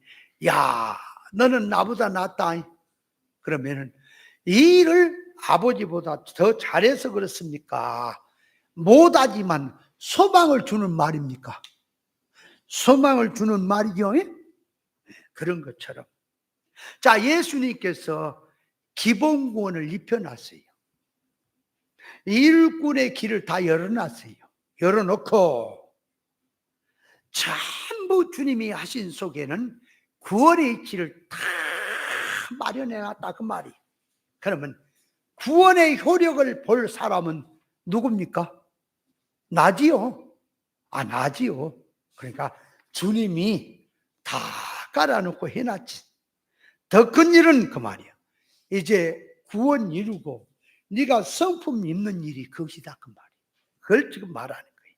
야, 너는 나보다 낫다. 그러면은 이 일을 아버지보다 더 잘해서 그렇습니까? 못하지만 소망을 주는 말입니까? 소망을 주는 말이죠. 그런 것처럼 자, 예수님께서 기본구원을 입혀놨어요. 일꾼의 길을 다 열어놨어요. 열어놓고 전부 주님이 하신 속에는 구원의 길을 다 마련해놨다 그 말이. 그러면 구원의 효력을 볼 사람은 누굽니까? 나지요. 나지요. 그러니까 주님이 다 깔아놓고 해놨지. 더 큰 일은 그 말이야. 이제 구원 이루고 네가 성품 입는 일이 그것이다 그 말이야. 그걸 지금 말하는 거예요.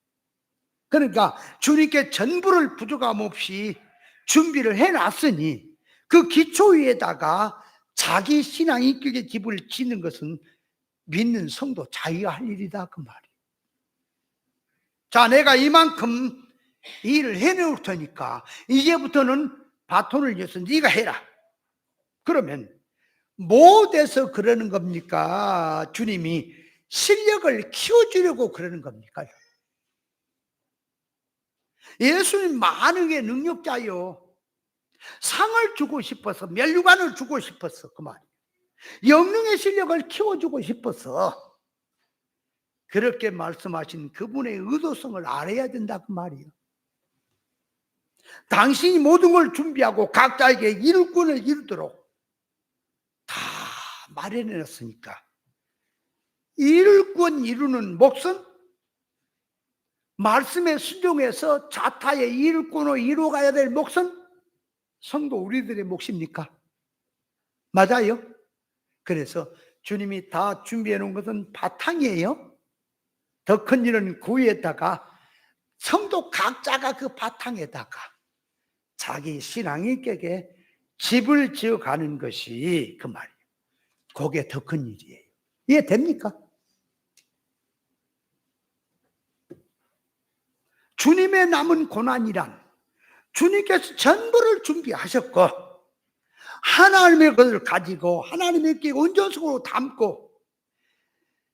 그러니까 주님께 전부를 부족함 없이 준비를 해놨으니 그 기초 위에다가 자기 신앙 인격의 집을 짓는 것은 믿는 성도 자기가 할 일이다 그 말이에요. 자, 내가 이만큼 일을 해놓을 테니까 이제부터는 바톤을 줘서 네가 해라. 그러면 못해서 그러는 겁니까? 주님이 실력을 키워주려고 그러는 겁니까? 예수님 만능의 능력자요. 상을 주고 싶어서, 면류관을 주고 싶어서 그 말이에요. 영능의 실력을 키워주고 싶어서 그렇게 말씀하신 그분의 의도성을 알아야 된다 그 말이에요. 당신이 모든 걸 준비하고 각자에게 일꾼을 이루도록 다 마련해놨으니까 일꾼 이루는 몫은 말씀에 순종해서 자타의 일꾼으로 이루어가야 될 몫은 성도 우리들의 몫입니까? 맞아요. 그래서 주님이 다 준비해 놓은 것은 바탕이에요. 더 큰 일은 그 위에다가 성도 각자가 그 바탕에다가 자기 신앙 인격에 집을 지어가는 것이 그 말이에요. 그게 더 큰 일이에요. 이해됩니까? 주님의 남은 고난이란 주님께서 전부를 준비하셨고 하나님의 것을 가지고 하나님의 께 온전성으로 담고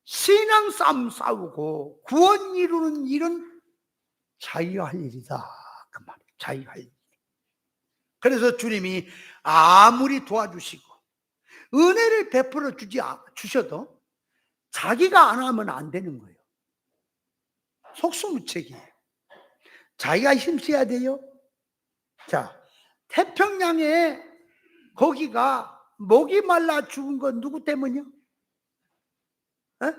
신앙 싸움 싸우고 구원 이루는 일은 자기가 할 일이다. 그 말이에요. 자기가 할 일. 그래서 주님이 아무리 도와주시고 은혜를 베풀어 주셔도 자기가 안 하면 안 되는 거예요. 속수무책이에요. 자기가 힘써야 돼요. 자, 태평양에 거기가 목이 말라 죽은 건 누구 때문이요? 에?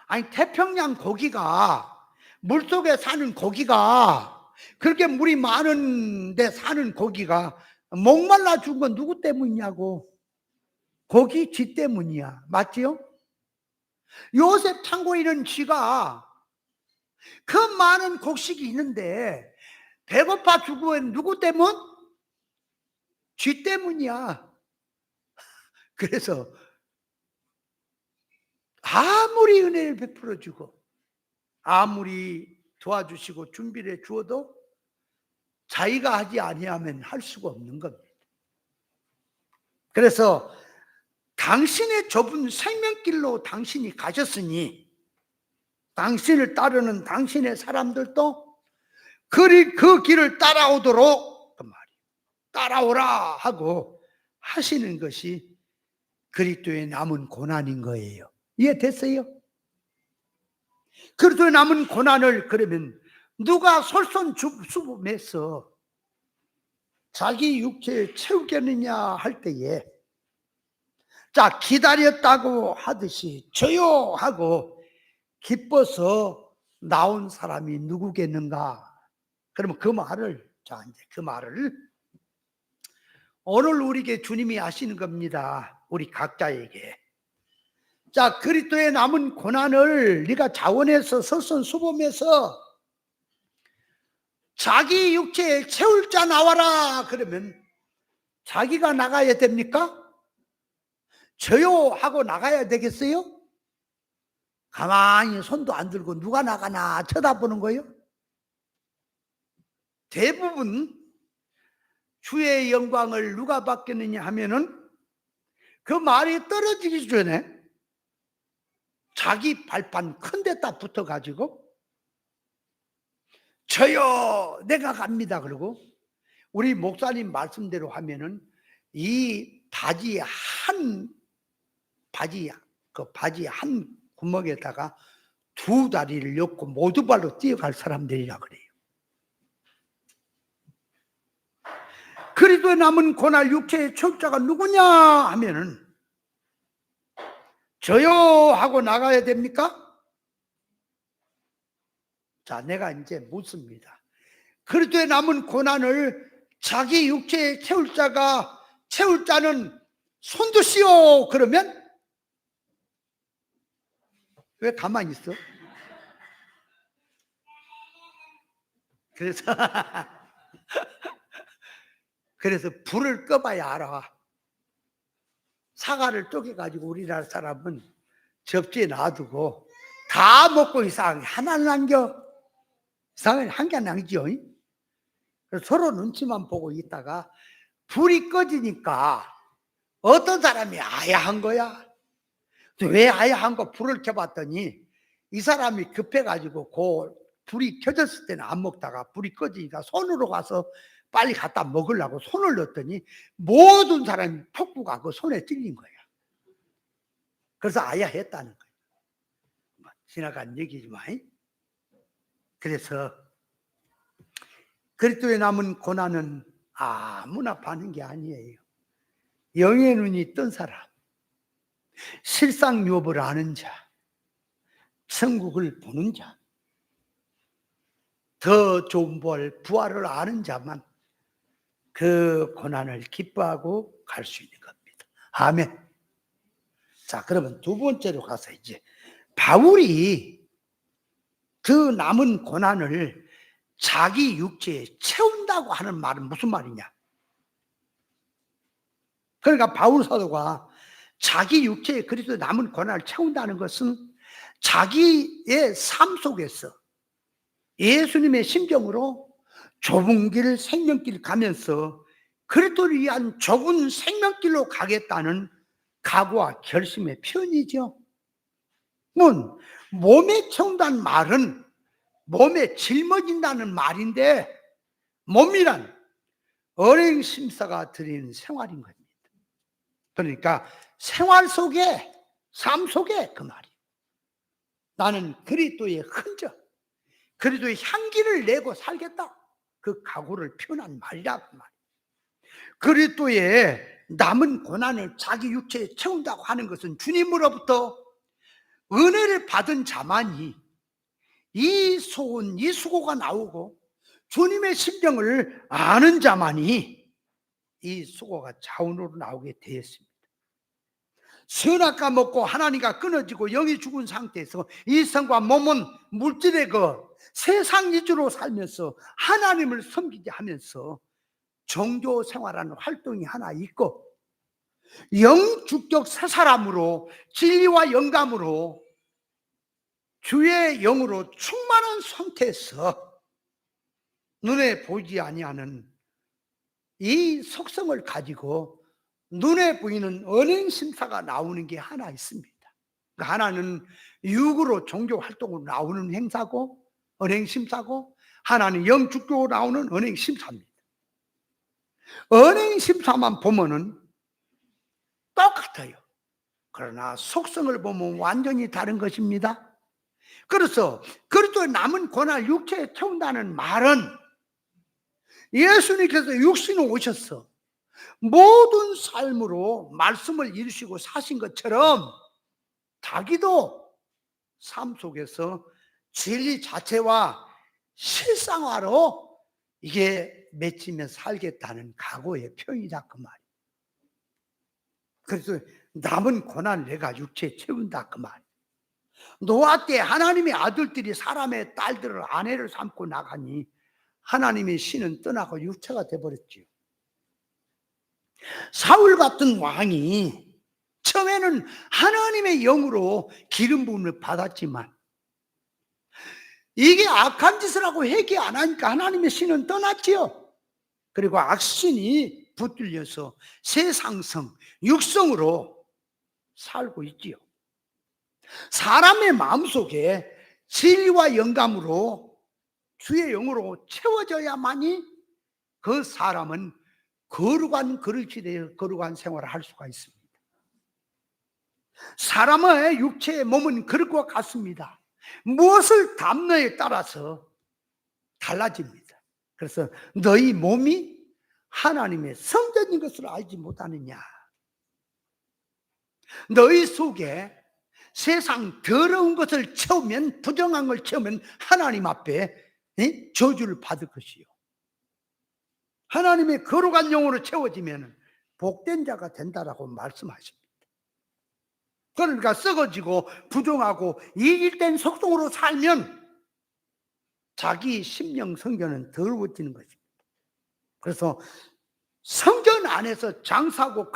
아니, 태평양 고기가, 물속에 사는 고기가, 그렇게 물이 많은데 사는 고기가 목말라 죽은 건 누구 때문이냐고. 고기 쥐 때문이야. 맞지요? 요셉 창고인은 쥐가 그 많은 곡식이 있는데 배고파 죽은 누구 때문? 쥐 때문이야. 그래서 아무리 은혜를 베풀어 주고 아무리 도와주시고 준비를 해 주어도 자기가 하지 아니하면 할 수가 없는 겁니다. 그래서 당신의 좁은 생명길로 당신이 가셨으니 당신을 따르는 당신의 사람들도 그 길을 따라오도록 그 말이에요. 따라오라 하고 하시는 것이 그리스도의 남은 고난인 거예요. 이해됐어요? 그리스도의 남은 고난을 그러면 누가 솔선수범해서 자기 육체에 채우겠느냐 할 때에, 자, 기다렸다고 하듯이 저요 하고 기뻐서 나온 사람이 누구겠는가? 그러면 그 말을, 자, 이제 그 말을 오늘 우리에게 주님이 하시는 겁니다. 우리 각자에게. 자, 그리스도의 남은 고난을 네가 자원해서 솔선수범해서 자기 육체에 채울 자 나와라. 그러면 자기가 나가야 됩니까? 저요 하고 나가야 되겠어요? 가만히 손도 안 들고 누가 나가나 쳐다보는 거예요? 대부분 주의 영광을 누가 받겠느냐 하면은 그 말이 떨어지기 전에 자기 발판 큰 데다 붙어가지고 저요 내가 갑니다. 그러고 우리 목사님 말씀대로 하면은 이 바지 한 구멍에다가 두 다리를 엮고 모두 발로 뛰어갈 사람들이라 그래요. 그리스도의 남은 고난 육체의 철자가 누구냐 하면은 저요 하고 나가야 됩니까? 자, 내가 이제 묻습니다. 그리스도의 남은 고난을 자기 육체에 채울 자는 손드시오. 그러면 왜 가만히 있어? 그래서 불을 꺼봐야 알아. 사과를 쪼개가지고 우리나라 사람은 접시에 놔두고 다 먹고 이상하게 하나 남겨. 이상하게 한 개 남기죠. 서로 눈치만 보고 있다가 불이 꺼지니까 어떤 사람이 아야한 거야. 왜 아야한 거 불을 켜봤더니 이 사람이 급해가지고 불이 켜졌을 때는 안 먹다가 불이 꺼지니까 손으로 가서 빨리 갖다 먹으려고 손을 넣었더니 모든 사람이 폭구가 그 손에 찔린 거야. 그래서 아야했다는 거야. 지나간 얘기지만. 그래서 그리스도의 남은 고난은 아무나 받는 게 아니에요. 영의 눈이 뜬 사람, 실상유업을 아는 자, 천국을 보는 자, 더 좋은 부활을 아는 자만 그 고난을 기뻐하고 갈 수 있는 겁니다. 아멘. 자, 그러면 두 번째로 가서 이제 바울이 그 남은 고난을 자기 육체에 채운다고 하는 말은 무슨 말이냐? 그러니까 바울 사도가 자기 육체에 그리스도의 남은 고난을 채운다는 것은 자기의 삶 속에서 예수님의 심정으로 좁은 길, 생명길 가면서 그리스도를 위한 좁은 생명길로 가겠다는 각오와 결심의 표현이죠. 몸에 채운다는 말은 몸에 짊어진다는 말인데, 몸이란 언행심사가 드리는 생활인 겁니다. 그러니까 생활 속에, 삶 속에 그 말이에요. 나는 그리스도의 흔적, 그리스도의 향기를 내고 살겠다, 그 각오를 표현한 말이라 그 말이에요. 그리스도의 남은 고난을 자기 육체에 채운다고 하는 것은 주님으로부터 은혜를 받은 자만이 이 소원, 이 수고가 나오고 주님의 심정을 아는 자만이 이 수고가 자원으로 나오게 되었습니다. 선악과 먹고 하나님과 끊어지고 영이 죽은 상태에서 이 성과 몸은 물질의 세상 위주로 살면서 하나님을 섬기게 하면서 종교 생활하는 활동이 하나 있고, 영주격 새 사람으로 진리와 영감으로 주의 영으로 충만한 상태에서 눈에 보이지 아니하는 이 속성을 가지고 눈에 보이는 언행심사가 나오는 게 하나 있습니다. 하나는 육으로 종교 활동으로 나오는 행사고 언행심사고, 하나는 영주격으로 나오는 언행심사입니다. 언행심사만 보면은 똑같아요. 그러나 속성을 보면 완전히 다른 것입니다. 그래서 그리스도의 남은 고난을 육체에 채운다는 말은 예수님께서 육신으로 오셔서 모든 삶으로 말씀을 이루시고 사신 것처럼 자기도 삶 속에서 진리 자체와 실상화로 이게 맺히며 살겠다는 각오의 표현이다 그 말이에요. 그래서 남은 고난을 내가 육체에 채운다 그 말이에요. 노아 때 하나님의 아들들이 사람의 딸들을 아내를 삼고 나가니 하나님의 신은 떠나고 육체가 되어버렸지요. 사울 같은 왕이 처음에는 하나님의 영으로 기름 부음을 받았지만 이게 악한 짓을 하고 회개 안 하니까 하나님의 신은 떠났지요. 그리고 악신이 붙들려서 세상성, 육성으로 살고 있지요. 사람의 마음속에 진리와 영감으로 주의 영으로 채워져야만이 그 사람은 거룩한 그릇이 되어 거룩한 생활을 할 수가 있습니다. 사람의 육체의 몸은 그릇과 같습니다. 무엇을 담느냐에 따라서 달라집니다. 그래서 너희 몸이 하나님의 성전인 것을 알지 못하느냐. 너희 속에 세상 더러운 것을 채우면, 부정한 걸 채우면 하나님 앞에 저주를 받을 것이요, 하나님의 거룩한 영으로 채워지면 복된 자가 된다라고 말씀하십니다. 그러니까 썩어지고 부정하고 이익된 속성으로 살면 자기 심령 성전은 더러워지는 것입니다. 그래서 성전 안에서 장사하고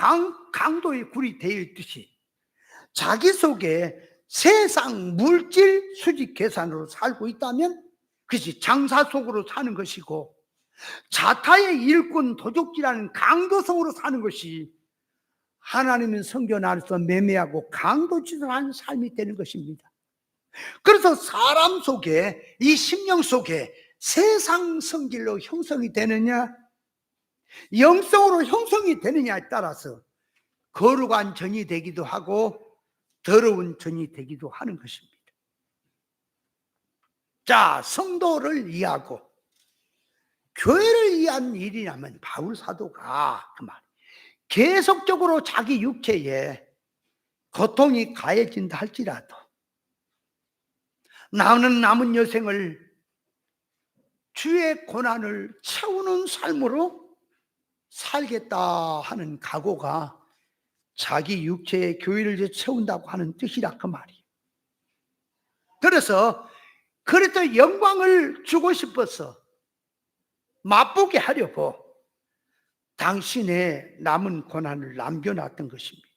강도의 굴이 되어 있듯이 자기 속에 세상 물질 수직 계산으로 살고 있다면 그것이 장사 속으로 사는 것이고, 자타의 일꾼 도적질하는 강도성으로 사는 것이 하나님의 성전 안에서 매매하고 강도짓을 하는 삶이 되는 것입니다. 그래서 사람 속에, 이 심령 속에 세상 성질로 형성이 되느냐 영성으로 형성이 되느냐에 따라서 거룩한 전이 되기도 하고 더러운 전이 되기도 하는 것입니다. 자, 성도를 이해하고 교회를 위한 일이라면 바울 사도가 그 말, 계속적으로 자기 육체에 고통이 가해진다 할지라도 나는 남은 여생을 주의 고난을 채우는 삶으로 살겠다 하는 각오가 자기 육체의 교회를 채운다고 하는 뜻이라 그 말이에요. 그래서 그래도 영광을 주고 싶어서 맛보게 하려고 당신의 남은 고난을 남겨놨던 것입니다.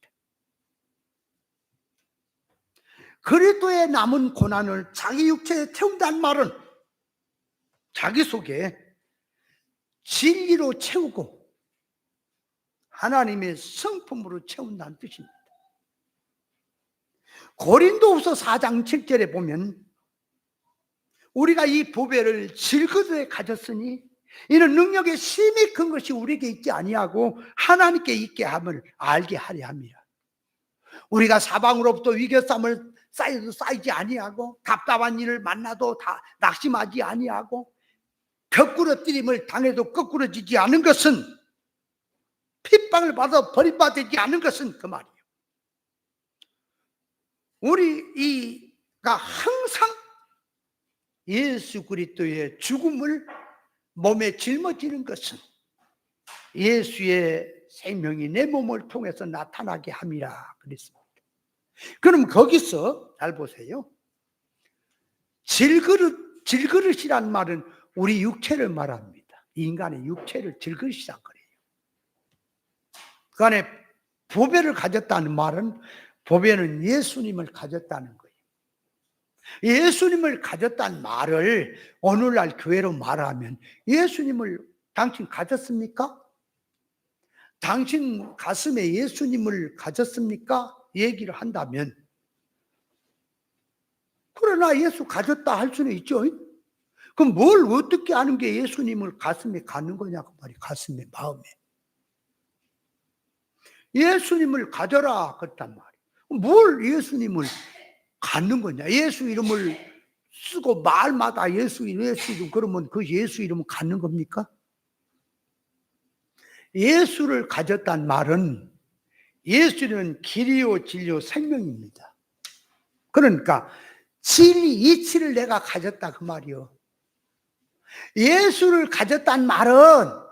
그리스도의 남은 고난을 자기 육체에 태운다는 말은 자기 속에 진리로 채우고 하나님의 성품으로 채운다는 뜻입니다. 고린도후서 4장 7절에 보면 우리가 이 보배를 질그릇에 가졌으니 이는 능력의 심히 큰 것이 우리에게 있지 아니하고 하나님께 있게 함을 알게 하려 함이라. 우리가 사방으로부터 위기삼을 쌓여도 쌓이지 아니하고 답답한 일을 만나도 다 낙심하지 아니하고 벽구러뜨림을 당해도 거꾸러지지 않은 것은, 핍박을 받아 버림받지 않은 것은 그 말이에요. 우리가 항상 예수 그리스도의 죽음을 몸에 짊어지는 것은 예수의 생명이 내 몸을 통해서 나타나게 함이라 그랬습니다. 그럼 거기서 잘 보세요. 질그릇이란 말은 우리 육체를 말합니다. 인간의 육체를 질그릇이란 거예요. 그 안에 보배를 가졌다는 말은, 보배는 예수님을 가졌다는 거예요. 예수님을 가졌다는 말을 오늘날 교회로 말하면, 예수님을 당신 가졌습니까? 당신 가슴에 예수님을 가졌습니까? 얘기를 한다면, 그러나 예수 가졌다 할 수는 있죠. 그럼 뭘 어떻게 아는 게 예수님을 가슴에 갖는 거냐고 말이에요. 가슴에, 마음에. 예수님을 가져라 그랬단 말이에요. 뭘 예수님을 갖는 거냐? 예수 이름을 쓰고 말마다 예수 이름 그러면 그 예수 이름을 갖는 겁니까? 예수를 가졌단 말은, 예수는 길이요 진리요 생명입니다. 그러니까 진리 이치를 내가 가졌다 그 말이요. 예수를 가졌단 말은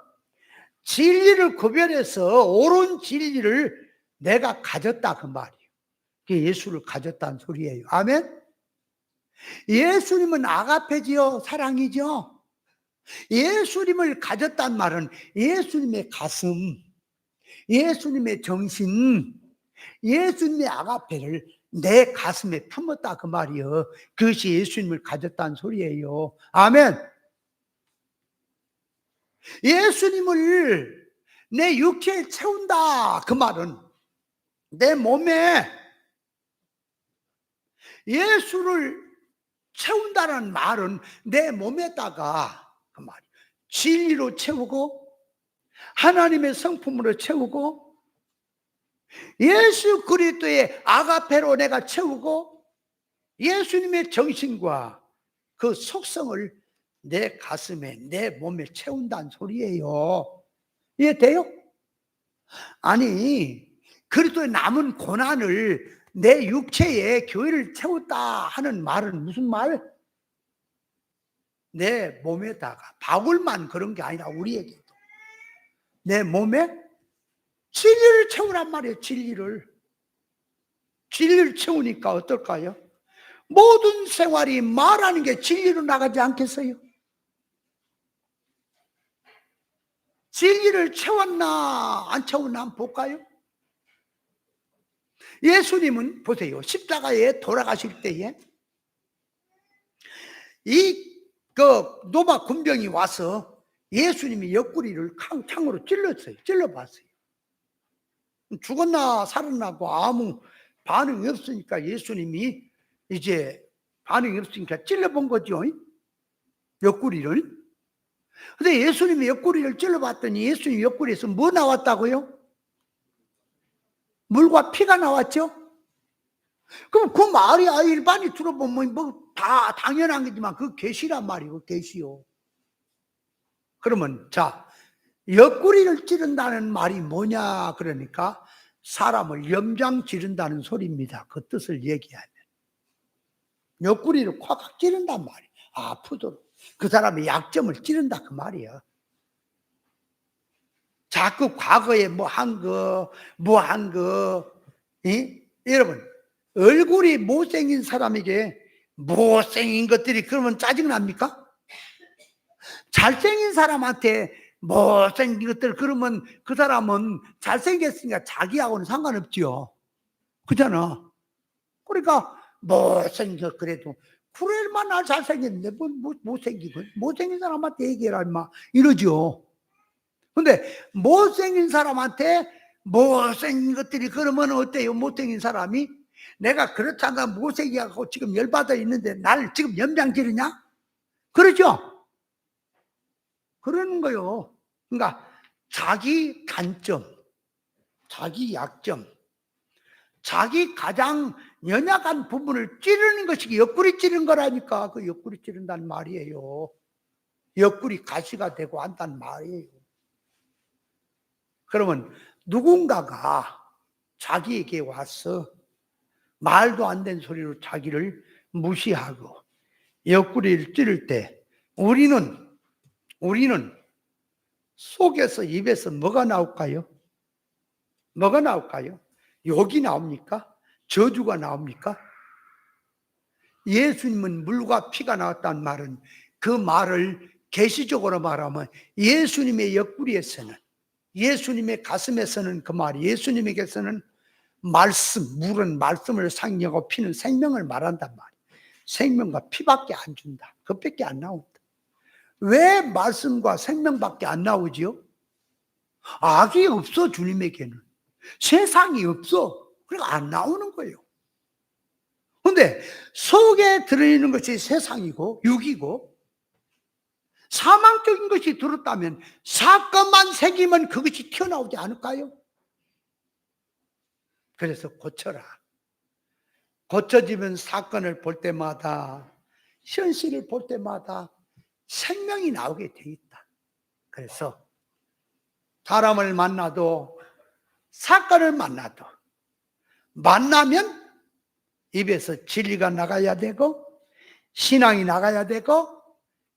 진리를 구별해서 옳은 진리를 내가 가졌다 그 말이에요. 그게 예수를 가졌다는 소리예요. 아멘. 예수님은 아가페지요, 사랑이죠. 예수님을 가졌단 말은 예수님의 가슴, 예수님의 정신, 예수님의 아가페를 내 가슴에 품었다 그 말이요. 그것이 예수님을 가졌다는 소리예요. 아멘. 예수님을 내 육체에 채운다 그 말은, 내 몸에 예수를 채운다는 말은 내 몸에다가 그 말이에요. 진리로 채우고 하나님의 성품으로 채우고 예수 그리스도의 아가페로 내가 채우고 예수님의 정신과 그 속성을 내 가슴에, 내 몸에 채운다는 소리예요. 이해돼요? 아니, 그리스도의 남은 고난을 내 육체에 교회를 채웠다 하는 말은 무슨 말? 내 몸에다가, 바울만 그런 게 아니라 우리에게도 내 몸에 진리를 채우란 말이에요. 진리를 채우니까 어떨까요? 모든 생활이 말하는 게 진리로 나가지 않겠어요? 진리를 채웠나 안 채웠나 한번 볼까요? 예수님은 보세요. 십자가에 돌아가실 때에 노마 군병이 와서 예수님이 옆구리를 창으로 찔러봤어요. 죽었나 살았나고 아무 반응이 없으니까 예수님이 이제 반응이 없으니까 찔러본 거죠. 옆구리를. 근데 예수님이 옆구리를 찔러봤더니 예수님 옆구리에서 뭐 나왔다고요? 물과 피가 나왔죠? 그럼 그 말이 일반이 들어보면 뭐 다 당연한 거지만 그 계시란 말이고, 계시요. 그러면 자, 옆구리를 찌른다는 말이 뭐냐 그러니까 사람을 염장 지른다는 소리입니다. 그 뜻을 얘기하면 옆구리를 콱콱 찌른단 말이에요. 아프도록 그 사람의 약점을 찌른다 그 말이에요. 자꾸 과거에 뭐 한 거 여러분, 얼굴이 못생긴 사람에게 못생긴 것들이 그러면 짜증납니까? 잘생긴 사람한테 못생긴 것들 그러면 그 사람은 잘생겼으니까 자기하고는 상관없죠. 그잖아. 그러니까 못생긴 것 그래도 그럴만 나 잘생겼는데 뭐 못생긴 사람한테 얘기해라 임마 이러죠. 근데 못생긴 사람한테 못생긴 것들이 그러면 어때요? 못생긴 사람이 내가 그렇다가 모세기하고 지금 열받아 있는데 날 지금 연병 지르냐? 그러죠? 그러는 거요. 그러니까 자기 단점, 자기 약점, 자기 가장 연약한 부분을 찌르는 것이 옆구리 찌른 거라니까. 그 옆구리 찌른다는 말이에요. 옆구리 가시가 되고 한다는 말이에요. 그러면 누군가가 자기에게 와서 말도 안 되는 소리로 자기를 무시하고 옆구리를 찌를 때 우리는 속에서 입에서 뭐가 나올까요? 뭐가 나올까요? 욕이 나옵니까? 저주가 나옵니까? 예수님은 물과 피가 나왔다는 말은 그 말을 계시적으로 말하면 예수님의 옆구리에서는, 예수님의 가슴에서는 그 말이, 예수님에게서는 말씀, 물은 말씀을 상징하고 피는 생명을 말한단 말이에요. 생명과 피밖에 안 준다. 그밖에 안 나온다. 왜 말씀과 생명밖에 안 나오지요? 악이 없어, 주님에게는. 세상이 없어. 그러니까 안 나오는 거예요. 근데 속에 들어있는 것이 세상이고 육이고 사망적인 것이 들었다면 사건만 새기면 그것이 튀어나오지 않을까요? 그래서 고쳐라. 고쳐지면 사건을 볼 때마다, 현실을 볼 때마다 생명이 나오게 돼 있다. 그래서 사람을 만나도, 사건을 만나도, 만나면 입에서 진리가 나가야 되고 신앙이 나가야 되고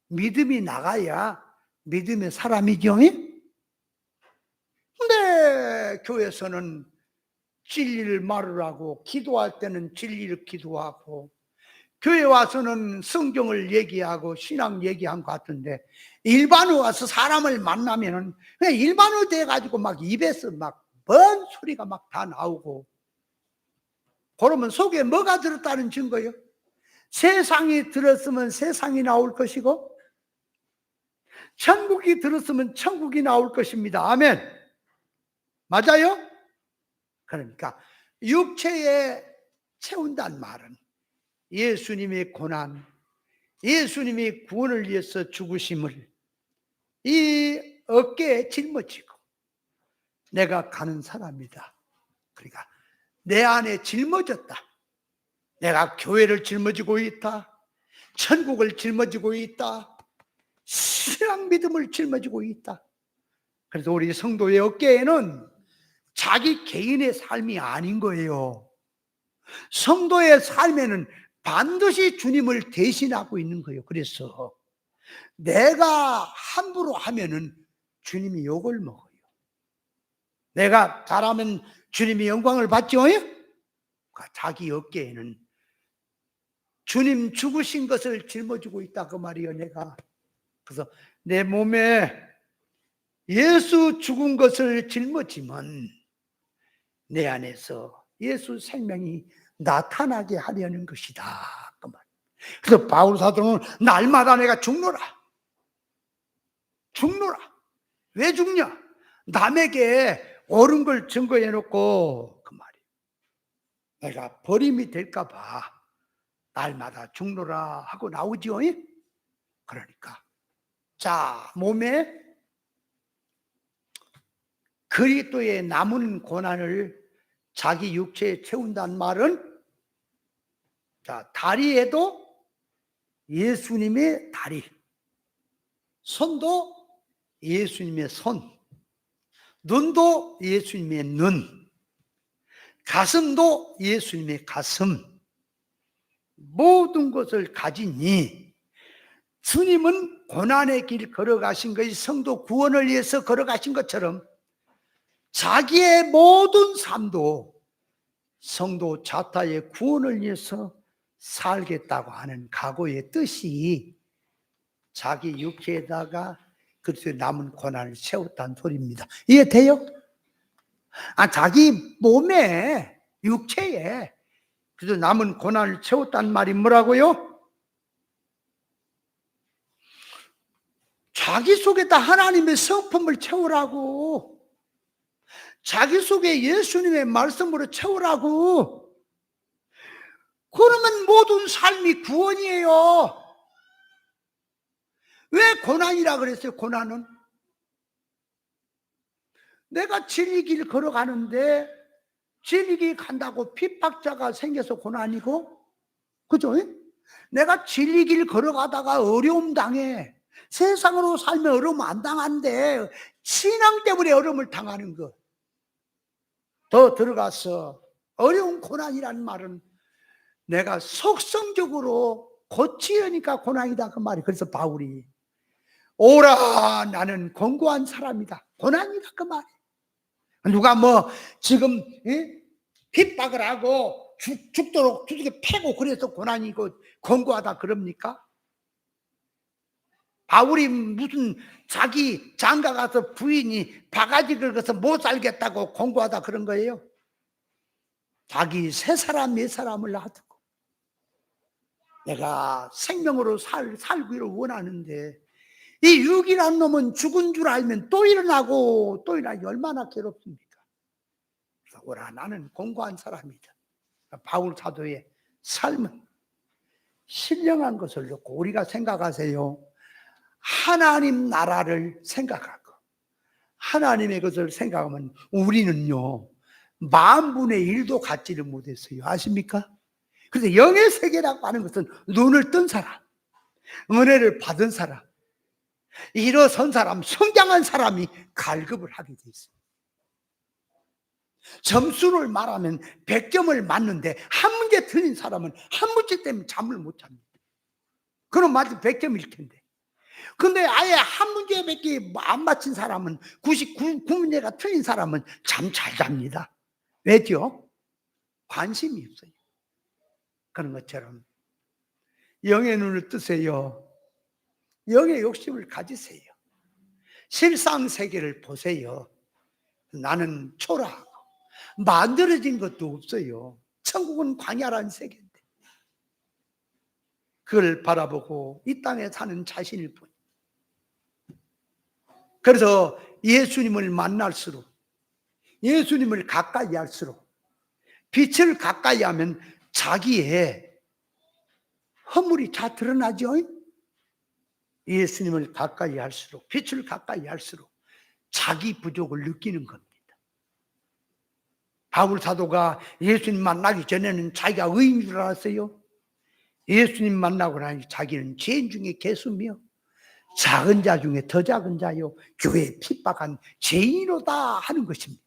믿음이 나가야 믿음의 사람이죠. 근데 교회에서는 진리를 말하라고, 기도할 때는 진리를 기도하고, 교회 와서는 성경을 얘기하고 신앙 얘기한 것 같은데 일반으로 와서 사람을 만나면은 그냥 일반으로 돼가지고 막 입에서 막 뭔 소리가 막 다 나오고, 그러면 속에 뭐가 들었다는 증거예요? 세상이 들었으면 세상이 나올 것이고 천국이 들었으면 천국이 나올 것입니다. 아멘. 맞아요? 그러니까 육체에 채운다는 말은 예수님의 고난, 예수님이 구원을 위해서 죽으심을 이 어깨에 짊어지고 내가 가는 사람이다. 그러니까 내 안에 짊어졌다. 내가 교회를 짊어지고 있다. 천국을 짊어지고 있다. 신앙 믿음을 짊어지고 있다. 그래서 우리 성도의 어깨에는 자기 개인의 삶이 아닌 거예요. 성도의 삶에는 반드시 주님을 대신하고 있는 거예요. 그래서 내가 함부로 하면은 주님이 욕을 먹어요. 내가 잘하면 주님이 영광을 받죠. 자기 어깨에는 주님 죽으신 것을 짊어지고 있다 그 말이에요. 내가 그래서 내 몸에 예수 죽은 것을 짊어지면 내 안에서 예수 생명이 나타나게 하려는 것이다 그 말. 그래서 바울 사도는 날마다 내가 죽노라. 왜 죽냐? 남에게 옳은 걸 증거해 놓고 그 말이에요. 내가 버림이 될까 봐 날마다 죽노라 하고 나오지요. 그러니까 자, 몸에 그리스도의 남은 고난을 자기 육체에 채운다는 말은, 자, 다리에도 예수님의 다리, 손도 예수님의 손, 눈도 예수님의 눈, 가슴도 예수님의 가슴, 모든 것을 가지니 주님은 고난의 길 걸어가신 것이 성도 구원을 위해서 걸어가신 것처럼 자기의 모든 삶도 성도 자타의 구원을 위해서 살겠다고 하는 각오의 뜻이 자기 육체에다가 그리스도의 남은 고난을 채웠다는 소리입니다. 이해돼요? 자기 몸에, 육체에 그래서 남은 고난을 채웠다는 말이 뭐라고요? 자기 속에다 하나님의 성품을 채우라고, 자기 속에 예수님의 말씀으로 채우라고. 그러면 모든 삶이 구원이에요. 왜 고난이라 그랬어요? 고난은 내가 진리 길 걸어가는데 진리 길 간다고 핍박자가 생겨서 고난이고, 그죠? 내가 진리 길 걸어가다가 어려움 당해. 세상으로 살면 어려움 안 당하는데 신앙 때문에 어려움을 당하는 것. 더 들어가서 어려운 고난이라는 말은 내가 속성적으로 고치려니까 고난이다 그 말이. 그래서 바울이 오라 나는 권고한 사람이다, 고난이다 그 말이. 누가 뭐 지금 핍박을 하고 죽도록 두둑에 패고 그래서 고난이고 권고하다 그럽니까? 바울이 무슨 자기 장가 가서 부인이 바가지 긁어서 못 살겠다고 권고하다 그런 거예요? 자기 세 사람 네 사람을 놔두고 내가 생명으로 살기를 원하는데 이 육이라는 놈은 죽은 줄 알면 또 일어나고 또 일어나기 얼마나 괴롭습니까? 그래서 오라 나는 공고한 사람이다. 바울 사도의 삶은 신령한 것을 놓고 우리가 생각하세요. 하나님 나라를 생각하고 하나님의 것을 생각하면 우리는요 1/1000도 갖지를 못했어요. 아십니까? 그래서 영의 세계라고 하는 것은 눈을 뜬 사람, 은혜를 받은 사람, 일어선 사람, 성장한 사람이 갈급을 하게 돼 있어요. 점수를 말하면 100점을 맞는데 한 문제 틀린 사람은 한 문제 때문에 잠을 못 잡니다. 그럼 맞으면 100점일 텐데. 근데 아예 한 문제밖에 안 맞힌 사람은 99문제가 틀린 사람은 잠 잘 잡니다. 왜죠? 관심이 없어요. 그런 것처럼 영의 눈을 뜨세요. 영의 욕심을 가지세요. 실상 세계를 보세요. 나는 초라하고 만들어진 것도 없어요. 천국은 광야라는 세계인데 그걸 바라보고 이 땅에 사는 자신을 보니, 그래서 예수님을 만날수록, 예수님을 가까이 할수록, 빛을 가까이 하면 자기의 허물이 다 드러나죠. 예수님을 가까이 할수록, 빛을 가까이 할수록 자기 부족을 느끼는 겁니다. 바울 사도가 예수님 만나기 전에는 자기가 의인인 줄 알았어요. 예수님 만나고 나니 자기는 죄인 중에 개수며 작은 자 중에 더 작은 자요 교회에 핍박한 죄인이로다 하는 것입니다.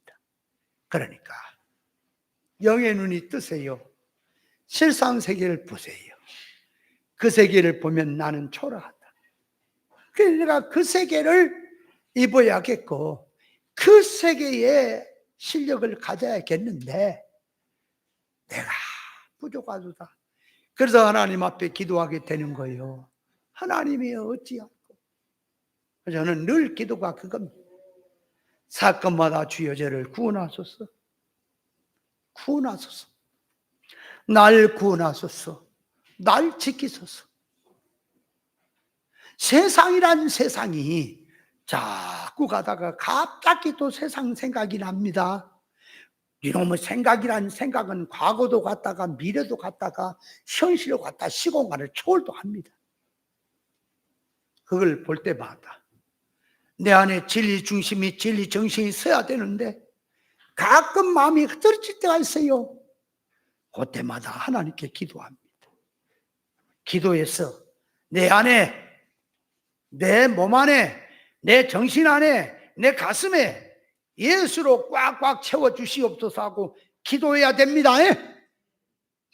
그러니까 영의 눈이 뜨세요. 실상 세계를 보세요. 그 세계를 보면 나는 초라하다. 그래서 내가 그 세계를 입어야겠고 그 세계에 실력을 가져야겠는데 내가 부족하다. 그래서 하나님 앞에 기도하게 되는 거예요. 하나님이 어찌하고. 저는 늘 기도가 그겁니다. 사건마다 주여 저를 구원하소서. 구원하소서. 날 구원하소서. 날 지키소서. 세상이란 세상이 자꾸 가다가 갑자기 또 세상 생각이 납니다. 이놈의 생각이란 생각은 과거도 갔다가 미래도 갔다가 현실로 갔다 시공간을 초월도 합니다. 그걸 볼 때마다 내 안에 진리 중심이 진리 정신이 서야 되는데 가끔 마음이 흐트러질 때가 있어요. 그때마다 하나님께 기도합니다. 기도해서 내 안에, 내 몸 안에, 내 정신 안에, 내 가슴에 예수로 꽉꽉 채워주시옵소서 하고 기도해야 됩니다.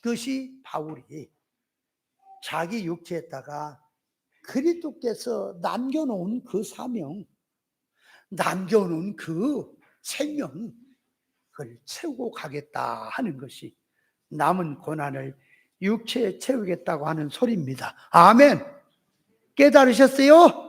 그것이 바울이 자기 육체에다가 그리스도께서 남겨놓은 그 사명, 남겨놓은 그 생명, 그걸 채우고 가겠다 하는 것이 남은 고난을 육체에 채우겠다고 하는 소리입니다. 아멘. 깨달으셨어요?